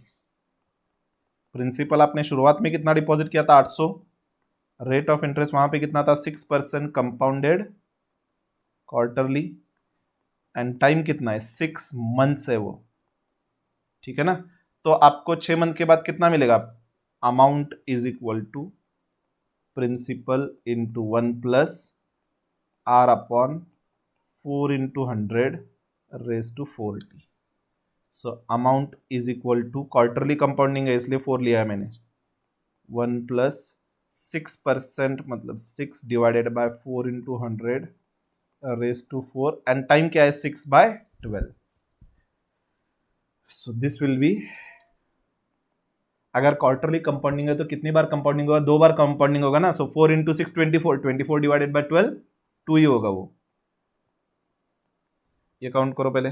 Principal आपने शुरुआत में कितना डिपॉजिट किया था? 800. रेट ऑफ इंटरेस्ट वहां पे कितना था? 6% कंपाउंडेड क्वार्टरली. एंड टाइम कितना है? 6 मंथ्स है वो. ठीक है ना? तो आपको 6 मंथ के बाद कितना मिलेगा? Amount is equal to principal into 1 plus R upon 4 into 100 raised to 4t. So amount is equal to quarterly compounding है इसलिए 4 लिया है मैंने. 1 plus 6% मतलब 6 divided by 4 into 100 raised to 4 and time क्या है? 6 by 12. So this will be, अगर क्वार्टरली कंपाउंडिंग है तो कितनी बार कंपाउंडिंग होगा? 2 बार कंपाउंडिंग होगा ना. सो 4 into 6 24, 24 divided by 12 2 ही होगा वो. ये काउंट करो पहले.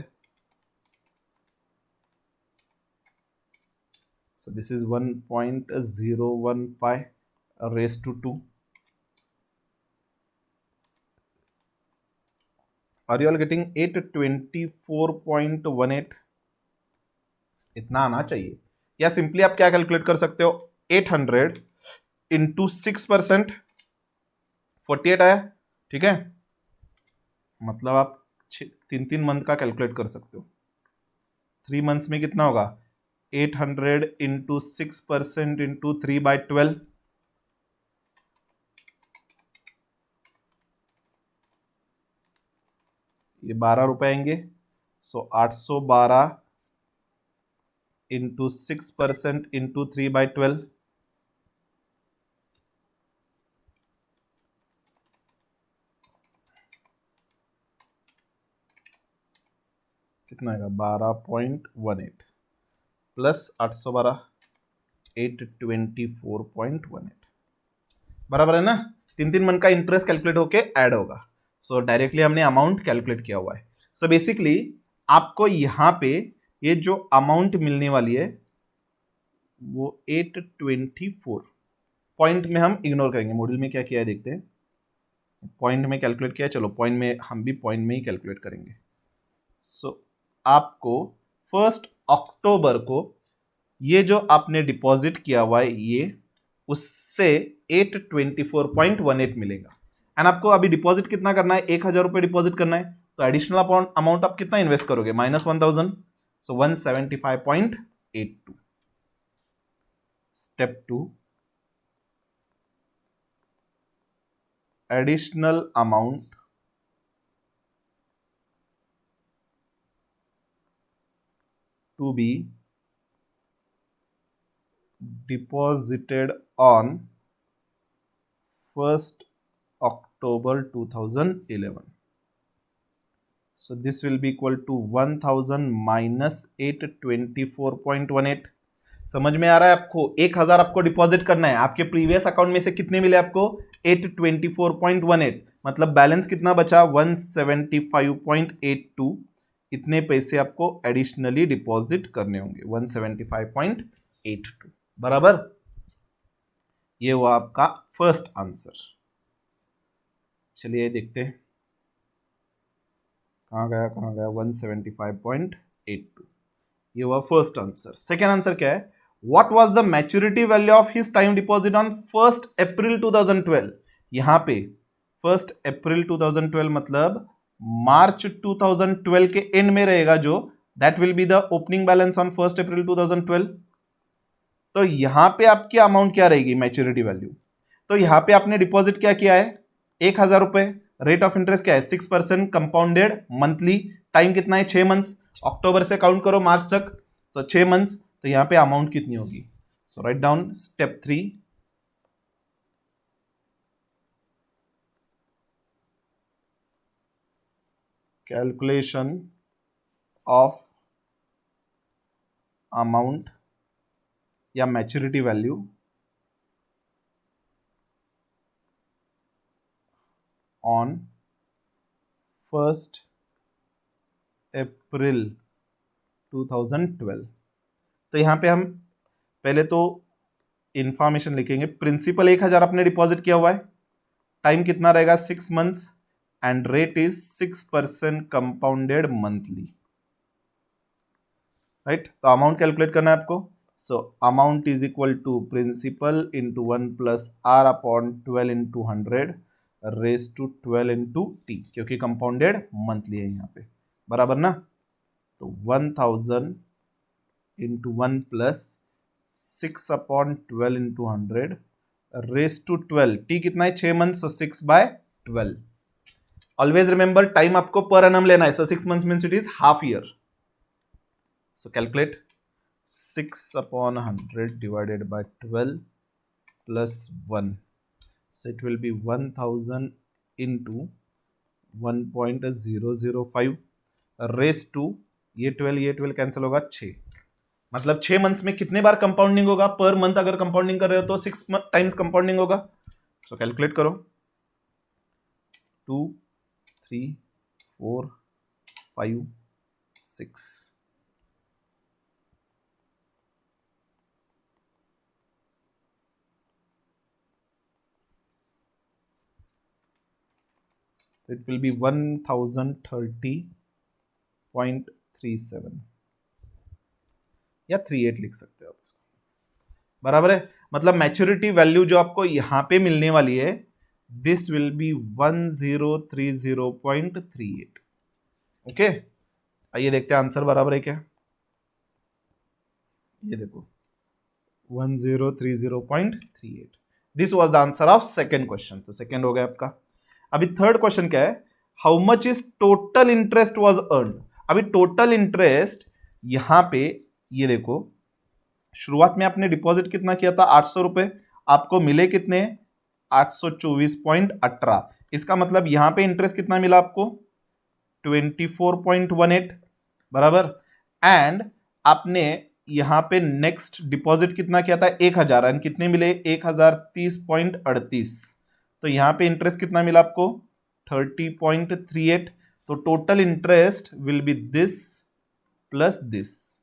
So this is 1.015 raised to 2. Are you all getting 824.18? इतना आना चाहिए. या सिंपली आप क्या कैलकुलेट कर सकते हो? 800 इंटू 6%, 48 आया. ठीक है. मतलब आप 3 मंथ का कैलकुलेट कर सकते हो. 3 मंथ्स में कितना होगा? 800 इंटू 6% इंटू 3/12, ये 12 रुपए आएंगे। सो 812 इंटू 6% इंटू 3/12, कितना आएगा 12.18 प्लस 812 824.18, बराबर है ना। 3 मन का इंटरेस्ट कैलकुलेट होके ऐड होगा। सो डायरेक्टली हमने अमाउंट कैलकुलेट किया हुआ है। सो बेसिकली आपको यहां पे ये जो अमाउंट मिलने वाली है वो 824 पॉइंट में हम इग्नोर करेंगे। मॉड्यूल में क्या किया है देखते हैं। पॉइंट में कैलकुलेट किया है, चलो पॉइंट में हम भी पॉइंट में ही कैलकुलेट करेंगे। सो आपको 1 अक्टूबर को ये जो आपने डिपॉजिट किया हुआ है ये उससे 824.18 मिलेगा। एंड आपको अभी डिपॉजिट कितना करना है, 1000 रुपए डिपॉजिट करना है। तो एडिशनल अमाउंट आप कितना इन्वेस्ट करोगे, -1000, so 175.82। Step 2, additional amount to be deposited on 1st October 2011. So this will be equal to 1000 minus 824.18। समझ में आ रहा है आपको। 1000 आपको डिपॉजिट करना है, आपके प्रीवियस अकाउंट में से कितने मिले आपको 824.18, मतलब बैलेंस कितना बचा 175.82। इतने पैसे आपको एडिशनली डिपॉजिट करने होंगे 175.82, बराबर। ये हुआ आपका फर्स्ट आंसर। चलिए देखते हैं कहां गया 175.82, ये हुआ फर्स्ट आंसर। सेकेंड आंसर क्या है, what was the maturity value of his time deposit on 1 April 2012। यहां पे 1 अप्रैल 2012 मतलब मार्च 2012 के एंड में रहेगा जो, that will be the opening balance on 1 April 2012। तो यहां पे आपकी अमाउंट क्या रहेगी, मैच्योरिटी वैल्यू। तो यहां पे आपने डिपॉजिट क्या किया है 1000 रुपए, रेट ऑफ इंटरेस्ट क्या है 6% कंपाउंडेड मंथली, टाइम कितना है 6 मंथ्स, अक्टूबर से काउंट करो मार्च तक, तो 6 मंथ्स। तो यहां पे अमाउंट कितनी होगी, so write down step 3, calculation of amount या मैच्योरिटी वैल्यू ऑन 1 अप्रैल 2012। तो यहां पे हम पहले तो इंफॉर्मेशन लिखेंगे। प्रिंसिपल 1000 आपने डिपॉजिट किया हुआ है, टाइम कितना रहेगा 6 months, and rate is 6% compounded monthly, right. तो अमाउंट कैलकुलेट करना है आपको। So amount is equal to principal into 1 plus r upon 12 into 100 raise to 12 into t, क्योंकि कंपाउंडेड मंथली है यहाँ पे, बराबर ना। तो 1000 into 1 plus 6 upon 12 into 100 raise to 12, t कितना है 6 months, so 6/12। Always remember time आपको पर एनम लेना है, सो 6 months means it is half year. So calculate 6 upon 100 divided by 12 plus 1. So it will be 1000 into 1.005 raised to, ये 12 कैंसिल होगा 6, मतलब 6 मंथ्स में कितने बार कंपाउंडिंग होगा, पर मंथ अगर कंपाउंडिंग कर रहे हो तो 6 टाइम्स कंपाउंडिंग होगा। सो कैलकुलेट करो 2 3 4 5 6, it will be 1030.37 या 38 लिख सकते हो आप इसको, बराबर है। मतलब मैच्योरिटी वैल्यू जो आपको यहां पे मिलने वाली है दिस विल बी 1030.38। ओके, आइए देखते हैं आंसर बराबर है क्या। ये देखो 1030.38। This was the answer of second question. तो सेकेंड हो गया आपका। अभी थर्ड क्वेश्चन क्या है, how much is total interest was earn. अभी टोटल इंटरेस्ट यहां पे ये देखो, शुरुआत में आपने डिपॉजिट कितना किया था 800 रुपए, आपको मिले कितने 824.18। इसका मतलब यहां पे इंटरेस्ट कितना मिला आपको 24.18 बराबर। एंड आपने यहां पे नेक्स्ट डिपॉजिट कितना किया था 1000 एंड कितने मिले 1030.38। तो यहां पे इंटरेस्ट कितना मिला आपको 30.38। तो total interest will B this plus this,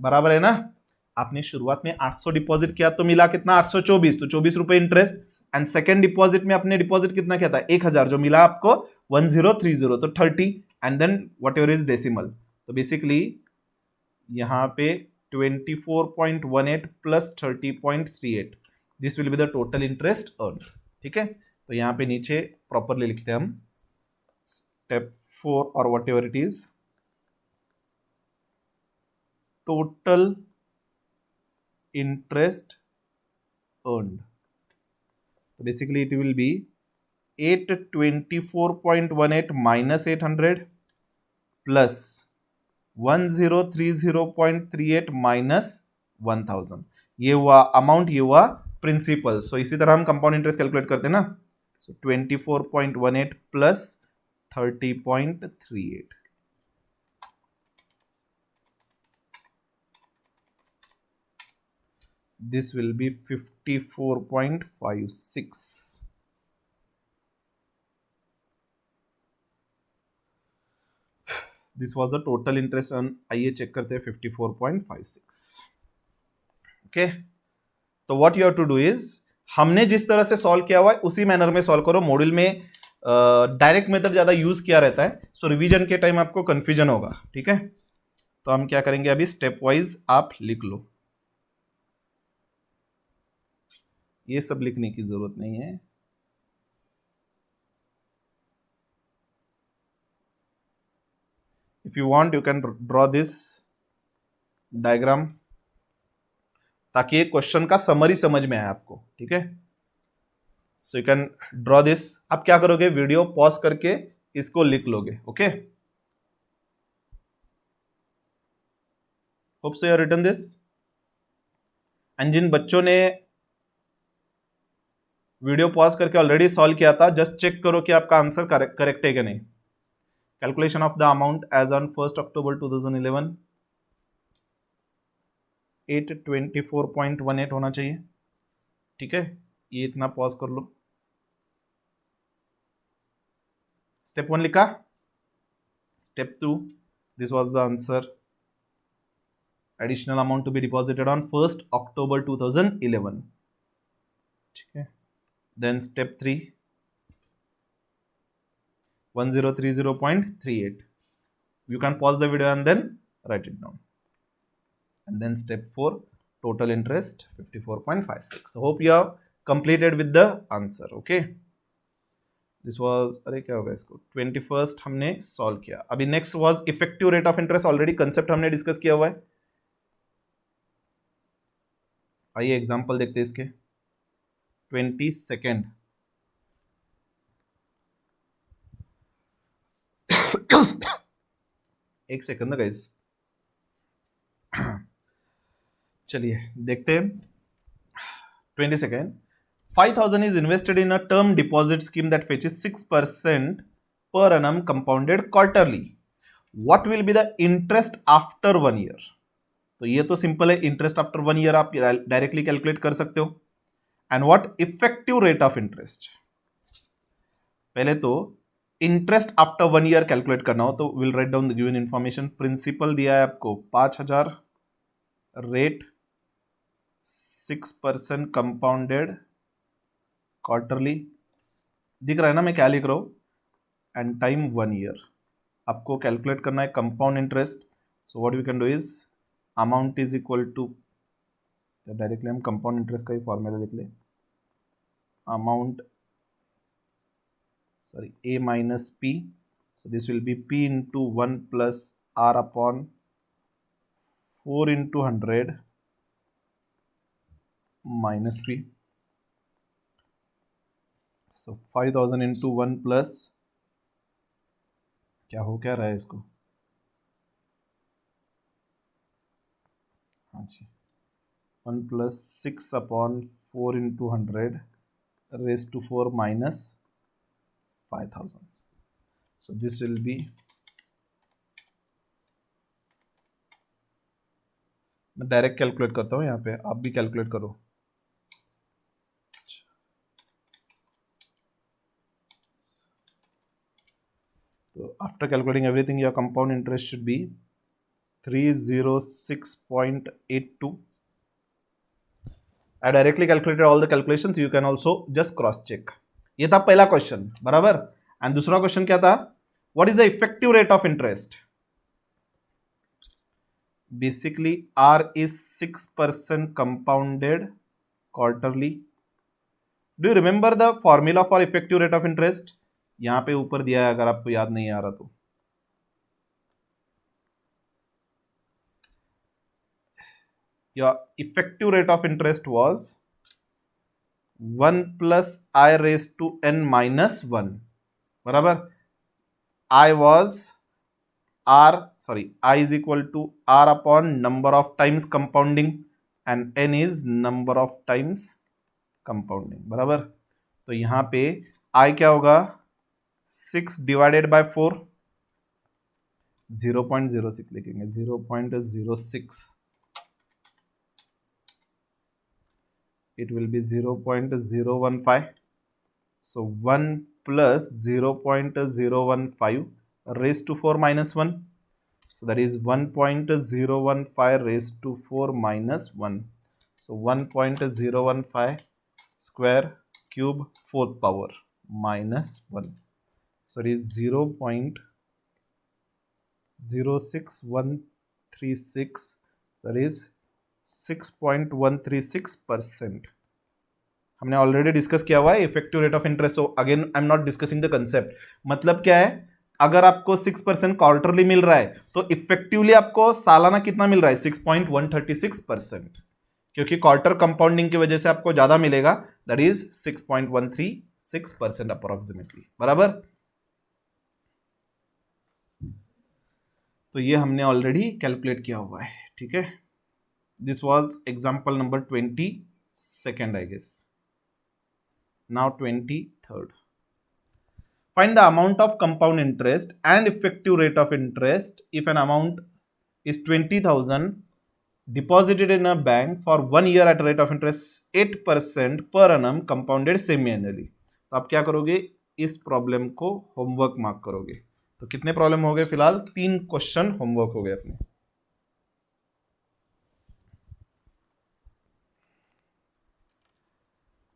बराबर है ना। आपने शुरुआत में 800 डिपॉजिट किया तो मिला कितना 824, तो 24 रुपए इंटरेस्ट। एंड सेकेंड डिपॉजिट में आपने डिपॉजिट कितना किया था 1000, जो मिला आपको 1030, तो 30 and then whatever is decimal. तो बेसिकली यहां पे 24.18 plus 30.38, this will be the total interest earn. ठीक है, तो यहां पे नीचे प्रॉपरली लिखते हैं हम स्टेप 4 और what ever it is total interest earned. So basically it will be 824.18 minus 800 plus 1030.38 minus 1000। ये हुआ अमाउंट, ये हुआ प्रिंसिपल। सो इसी तरह हम कंपाउंड इंटरेस्ट कैलकुलेट करते हैं ना। So 24.18 plus 30.38, this will be 54.56। This was the total interest on, आइए चेक करते हैं 54.56। ओके, तो what you have to do is, हमने जिस तरह से सॉल्व किया हुआ है उसी मैनर में सॉल्व करो। मॉड्यूल में डायरेक्ट मेथड ज्यादा यूज किया रहता है, सो रिवीजन के टाइम आपको कंफ्यूजन होगा। ठीक है, तो हम क्या करेंगे अभी स्टेप वाइज आप लिख लो, ये सब लिखने की जरूरत नहीं है। If you want you can draw this diagram, ताकि ये क्वेश्चन का समरी समझ में आए आपको। ठीक है, so you can draw this. आप क्या करोगे, वीडियो पॉज करके इसको लिख लोगे। Okay, hope so you have written this. And जिन बच्चों ने वीडियो पॉज करके ऑलरेडी सॉल्व किया था, जस्ट चेक करो कि आपका आंसर करेक्ट है कि नहीं। Calculation of the amount as on 1 October 2011, 824.18 होना चाहिए। ठीक है, ये इतना पॉज कर लो। स्टेप 1 लिखा, step 2, this was the answer, additional amount to be deposited on 1 October 2011। ठीक है, देन step 3, 1030.38, you can pause the video and then write it down. And then step 4, total interest 54.56. So hope you have completed with the answer. Okay, this was, अरे क्या होगा इसको, 21st हमने सॉल्व किया। अभी next was effective rate of interest, already concept हमने डिस्कस किया हुआ है। आइए एग्जांपल देखते हैं इसके। 22nd, एक सेकंड ना गाइस, चलिए देखते हैं। 22nd, 5,000 is invested in a term deposit scheme that fetches 6% per annum compounded quarterly. What will be the interest after 1 year? तो ये तो सिंपल है, इंटरेस्ट आफ्टर 1 ईयर आप डायरेक्टली कैलकुलेट कर सकते हो। And what effective rate of interest, पहले तो इंटरेस्ट आफ्टर 1 ईयर कैलकुलेट करना हो तो will write down the given information. Principal दिया है आपको 5000, रेट 6% कंपाउंडेड क्वार्टरली, दिख रहा है ना मैं क्या लिख रहा हूं, एंड टाइम 1 ईयर। आपको कैलकुलेट करना है compound interest. So what we can do is amount is equal to, directly हम कंपाउंड इंटरेस्ट का ही फॉर्मूला लिख ले, amount sorry a minus p, so this will be p into 1 plus r upon 4 into 100 minus p. So 5000 into 1 plus क्या हो क्या रहा है इसको, हाँ जी 1 plus 6 upon 4 into 100 raised to 4 minus 5000. So this will be, मैं डायरेक्ट कैलकुलेट करता हूँ यहाँ पे, आप भी कैलकुलेट करो. तो after calculating everything your compound interest should be 306.82. I directly calculated all the calculations. You can also just cross check. ये था पहला क्वेश्चन, बराबर. एंड दूसरा क्वेश्चन क्या था, what is the effective rate of interest. Basically R is 6% compounded quarterly. Do you remember the formula for effective rate of interest? यहां पे ऊपर दिया है अगर आपको याद नहीं आ रहा तो. Your effective rate of interest was 1 plus I raised to n minus 1, बराबर. I is equal to R upon number of times compounding and n is number of times compounding, बराबर. तो यहां पे I क्या होगा, 6 divided by 4, 0.06 लिखेंगे, 0.06. It will be 0.015. So 1 plus 0.015 raised to 4 minus 1. So that is 1.015 raised to 4 minus 1. So 1.015 square cube 4th power minus 1. So it is 0.06136. That is 6.136%. हमने ऑलरेडी डिस्कस किया हुआ है effective rate of interest. So again I am not discussing the concept. मतलब क्या है, अगर आपको 6% क्वार्टरली मिल रहा है तो इफेक्टिवली आपको सालाना कितना मिल रहा है, 6.136%. क्योंकि क्वार्टर कंपाउंडिंग की वजह से आपको ज्यादा मिलेगा, दैट इज 6.136% अप्रोक्सीमेटली, बराबर. तो ये हमने ऑलरेडी कैलकुलेट किया हुआ है, ठीक है. This was example number 22nd, I guess. Now 23rd. Find the amount of compound interest and effective rate of interest if an amount is 20,000 deposited in a bank for 1 year at a rate of interest 8% per annum compounded semi-annually. तो आप क्या करोगे, इस प्रॉब्लम को होमवर्क मार्क करोगे. तो कितने प्रॉब्लम हो गए, फिलहाल 3 क्वेश्चन होमवर्क हो गए अपने.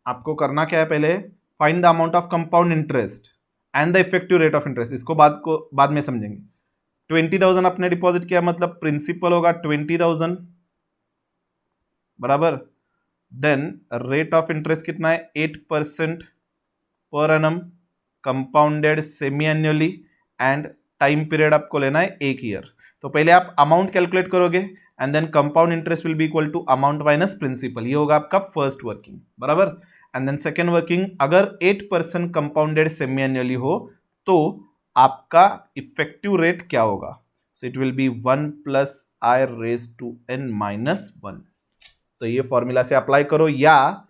आपको करना क्या है, पहले find the amount of compound interest and the effective rate of interest. इसको बाद में समझेंगे. 20,000 आपने डिपॉजिट किया, मतलब प्रिंसिपल होगा 20,000, बराबर. देन रेट ऑफ इंटरेस्ट कितना है, 8% पर annum compounded semi annually and time period आपको लेना है 1 ईयर. तो पहले आप अमाउंट कैलकुलेट करोगे and then compound interest will be equal to amount minus principal. ये होगा आपका फर्स्ट वर्किंग, बराबर. एंड देन सेकेंड वर्किंग, अगर 8% कंपाउंडेड सेमी एन्युअली हो तो आपका इफेक्टिव रेट क्या होगा. So it will be 1 plus i raise to n minus 1. तो ये फॉर्मूला से अप्लाई करो, या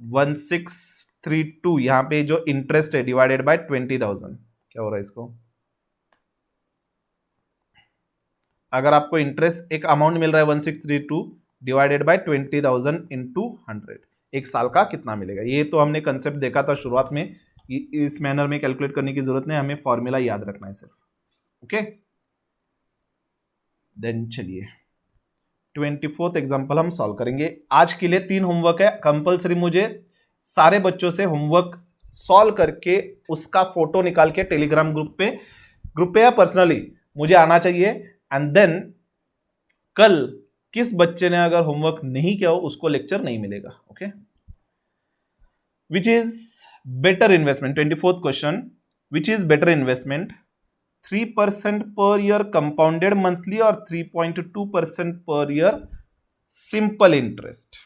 1632 यहां पे जो इंटरेस्ट है डिवाइडेड बाय 20,000, क्या हो रहा है इसको. अगर आपको इंटरेस्ट एक अमाउंट मिल रहा है 1632 डिवाइडेड बाय 20,000 इंटू 100, एक साल का कितना मिलेगा. ये तो हमने कंसेप्ट देखा था शुरुआत में, इस मैनर में कैलकुलेट करने की जरूरत नहीं, हमें फॉर्मूला याद रखना है सिर्फ. ओके, देन चलिए 24th एग्जांपल हम सॉल्व करेंगे. आज के लिए 3 होमवर्क है कंपलसरी. मुझे सारे बच्चों से होमवर्क सॉल्व करके उसका फोटो निकाल के टेलीग्राम ग्रुप पे या पर्सनली मुझे आना चाहिए. एंड देन कल किस बच्चे ने अगर होमवर्क नहीं किया हो उसको लेक्चर नहीं मिलेगा. Okay, which is better investment. 24th question, which is better investment, 3% per year compounded monthly और 3.2% पर ईयर सिंपल इंटरेस्ट।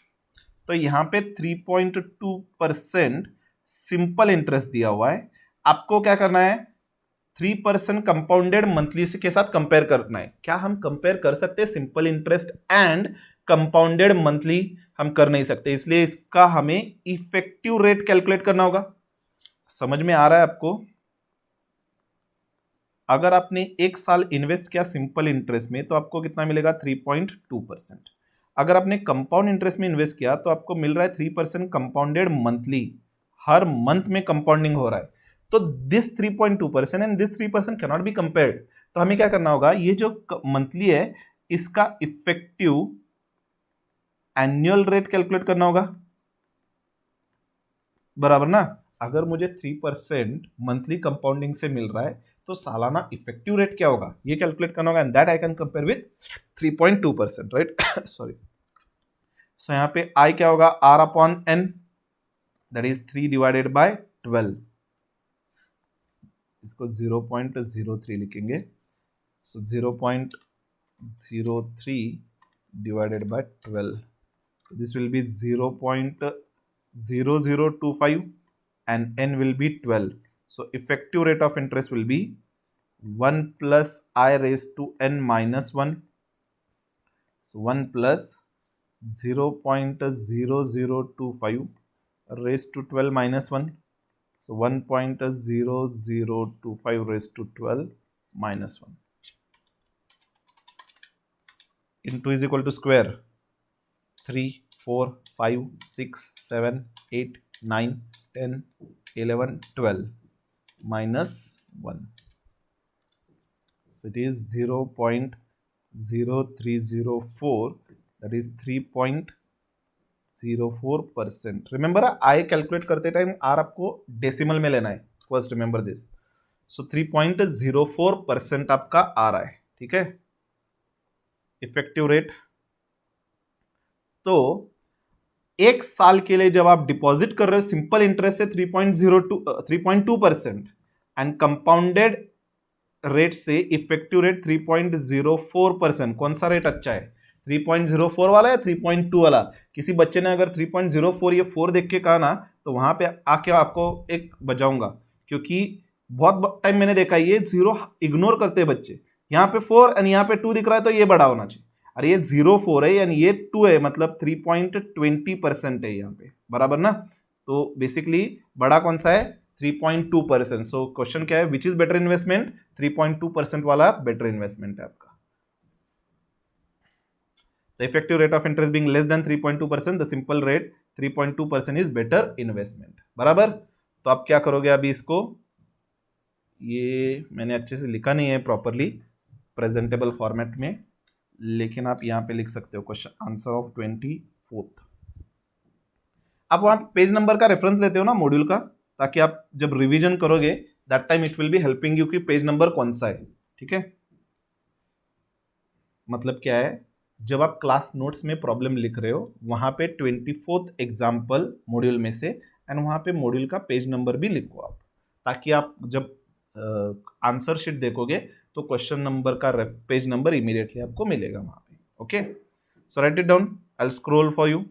तो यहां पे 3.2% सिंपल इंटरेस्ट दिया हुआ है, आपको क्या करना है 3% कंपाउंडेड मंथली के साथ कंपेयर करना है। क्या हम कंपेयर कर सकते हैं simple interest and compounded monthly? हम कर नहीं सकते, इसलिए इसका हमें इफेक्टिव रेट कैलकुलेट करना होगा। समझ में आ रहा है आपको? अगर आपने एक साल इन्वेस्ट किया सिंपल इंटरेस्ट में तो आपको कितना मिलेगा 3.2%। अगर आपने कंपाउंड इंटरेस्ट में इन्वेस्ट किया तो आपको मिल रहा है 3% कंपाउंडेड मंथली, हर मंथ में कंपाउंडिंग हो रहा है। तो this 3.2% and this 3% cannot be compared. तो हमें क्या करना होगा, ये जो मंथली है इसका इफेक्टिव एनुअल रेट कैलकुलेट करना होगा, बराबर ना। अगर मुझे 3% मंथली कंपाउंडिंग से मिल रहा है तो सालाना इफेक्टिव रेट क्या होगा ये कैलकुलेट करना होगा, and that I can compare with 3.2%, right. Sorry. So यहाँ पे आई क्या होगा r upon n, that is 3 divided by 12। इसको 0.03 लिखेंगे। So 0.03 divided by 12, this will be 0.0025 and n will be 12. So effective rate of interest will be 1 plus I raised to n minus 1. So 1 plus 0.0025 raised to 12 minus 1. So 1.0025 raised to 12 minus 1 into is equal to square 3, 4, 5, 6, 7, 8, 9, 10, 11, 12 minus 1. So it is 0.0304, that is 3.04%. Remember I calculate करते टाइम आर आपको डेसिमल में लेना है, फर्स्ट रिमेंबर दिस। सो 3.04% आपका आ रहा है, ठीक है, इफेक्टिव रेट। तो एक साल के लिए जब आप डिपॉजिट कर रहे हो सिंपल इंटरेस्ट से 3.2% एंड कंपाउंडेड रेट से इफेक्टिव रेट 3.04%, कौन सा रेट अच्छा है, 3.04 वाला या 3.2 वाला? किसी बच्चे ने अगर 3.04 ये 4 देख के कहा ना तो वहां पे आके आपको एक बजाऊंगा, क्योंकि बहुत टाइम मैंने देखा ये जीरो इग्नोर करते हैं बच्चे। यहाँ पे 4 एंड यहाँ पे 2 दिख रहा है तो ये बड़ा होना चाहिए, अरे ये 0.4 है यानी ये 2 है, मतलब 3.20% है यहाँ पे, बराबर ना। तो बेसिकली बड़ा कौन सा है 3.2%। सो क्वेश्चन क्या है, विच इज बेटर इन्वेस्टमेंट? 3.2% वाला बेटर इन्वेस्टमेंट है आपका। The effective rate of interest being less than 3.2%, the simple rate 3.2% is better investment, बराबर। तो आप क्या करोगे अभी इसको, ये मैंने अच्छे से लिखा नहीं है प्रॉपरली प्रेजेंटेबल फॉर्मेट में, लेकिन आप यहाँ पे लिख सकते हो क्वेश्चन आंसर ऑफ 24th। आप वहां पेज नंबर का रेफरेंस लेते हो ना मॉड्यूल का, ताकि आप जब रिवीजन करोगे that time it will be helping you कि पेज नंबर कौन सा है, ठीक है। मतलब क्या है, जब आप क्लास नोट्स में प्रॉब्लम लिख रहे हो वहां पे 24th एग्जाम्पल मॉड्यूल में से एंड वहां पे मॉड्यूल का पेज नंबर भी लिखो आप, ताकि आप जब आंसर शीट देखोगे तो क्वेश्चन नंबर का पेज नंबर इमीडिएटली आपको मिलेगा वहां पे। Okay, so right it down, I will scroll for you.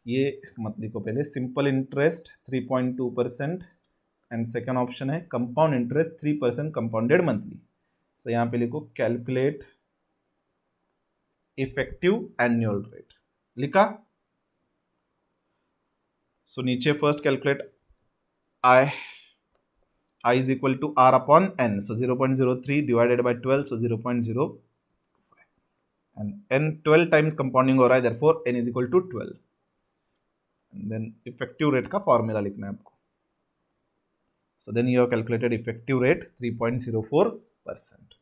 ये मत लिखो पहले, simple interest 3.2% and second option है कंपाउंड इंटरेस्ट 3% कंपाउंडेड मंथली। सो यहाँ पे लिखो कैलकुलेट इफेक्टिव एनुअल रेट, लिखा। सो नीचे first calculate i is equal to r upon n, so 0.03 divided by 12, so 0.0 and n 12 times compounding हो रहा है, therefore n is equal to 12। Then effective rate का फॉर्मूला लिखना है आपको। So then you have calculated effective rate 3.04%,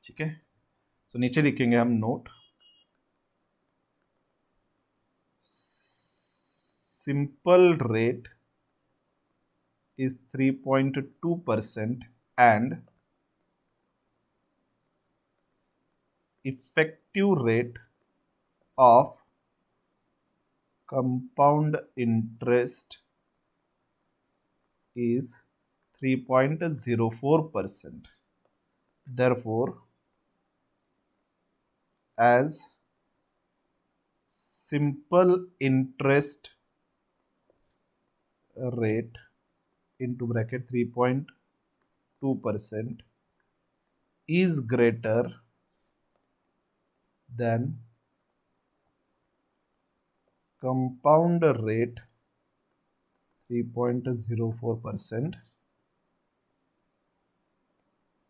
ठीक है। सो नीचे लिखेंगे हम note, simple rate is 3.2% and effective rate of compound interest is 3.04%. Therefore, as simple interest rate into bracket 3.2% is greater than compound rate 3.04%,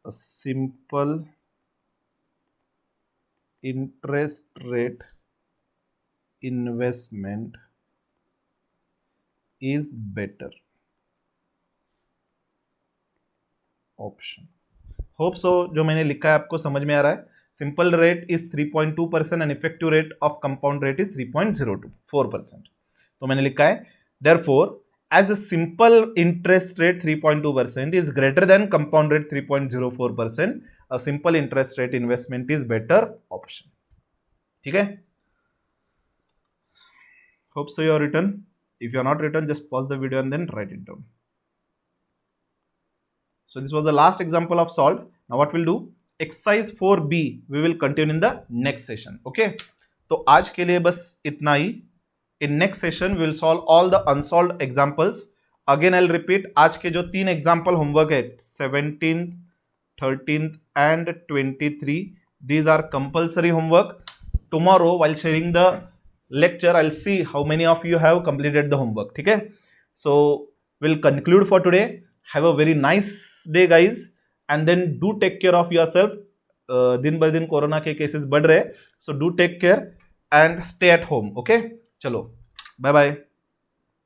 a simple interest rate investment is better option. Hope so जो मैंने लिखा है आपको समझ में आ रहा है. Simple rate is 3.2% and effective rate of compound rate is 3.04%. तो मैंने लिखा है therefore as a simple interest rate 3.2% is greater than compound rate 3.04%, a simple interest rate investment is better option. ठीक है. Hope so you are written. If you are not written, just pause the video and then write it down. So this was the last example of solved. Now what we'll do, exercise 4b we will continue in the next session. Okay, तो आज के लिए बस इतना ही. In next session we will solve all the unsolved examples. Again I'll repeat, आज के जो 3 example homework है 17th, 13th and 23, these are compulsory homework. Tomorrow while sharing the lecture I'll see how many of you have completed the homework. ठीक है. So we'll conclude for today. Have a very nice day guys and then do take care of yourself. दिन ब दिन कोरोना के केसेस बढ़ रहे हैं, so do take care and stay at home. Okay, चलो बाय बाय.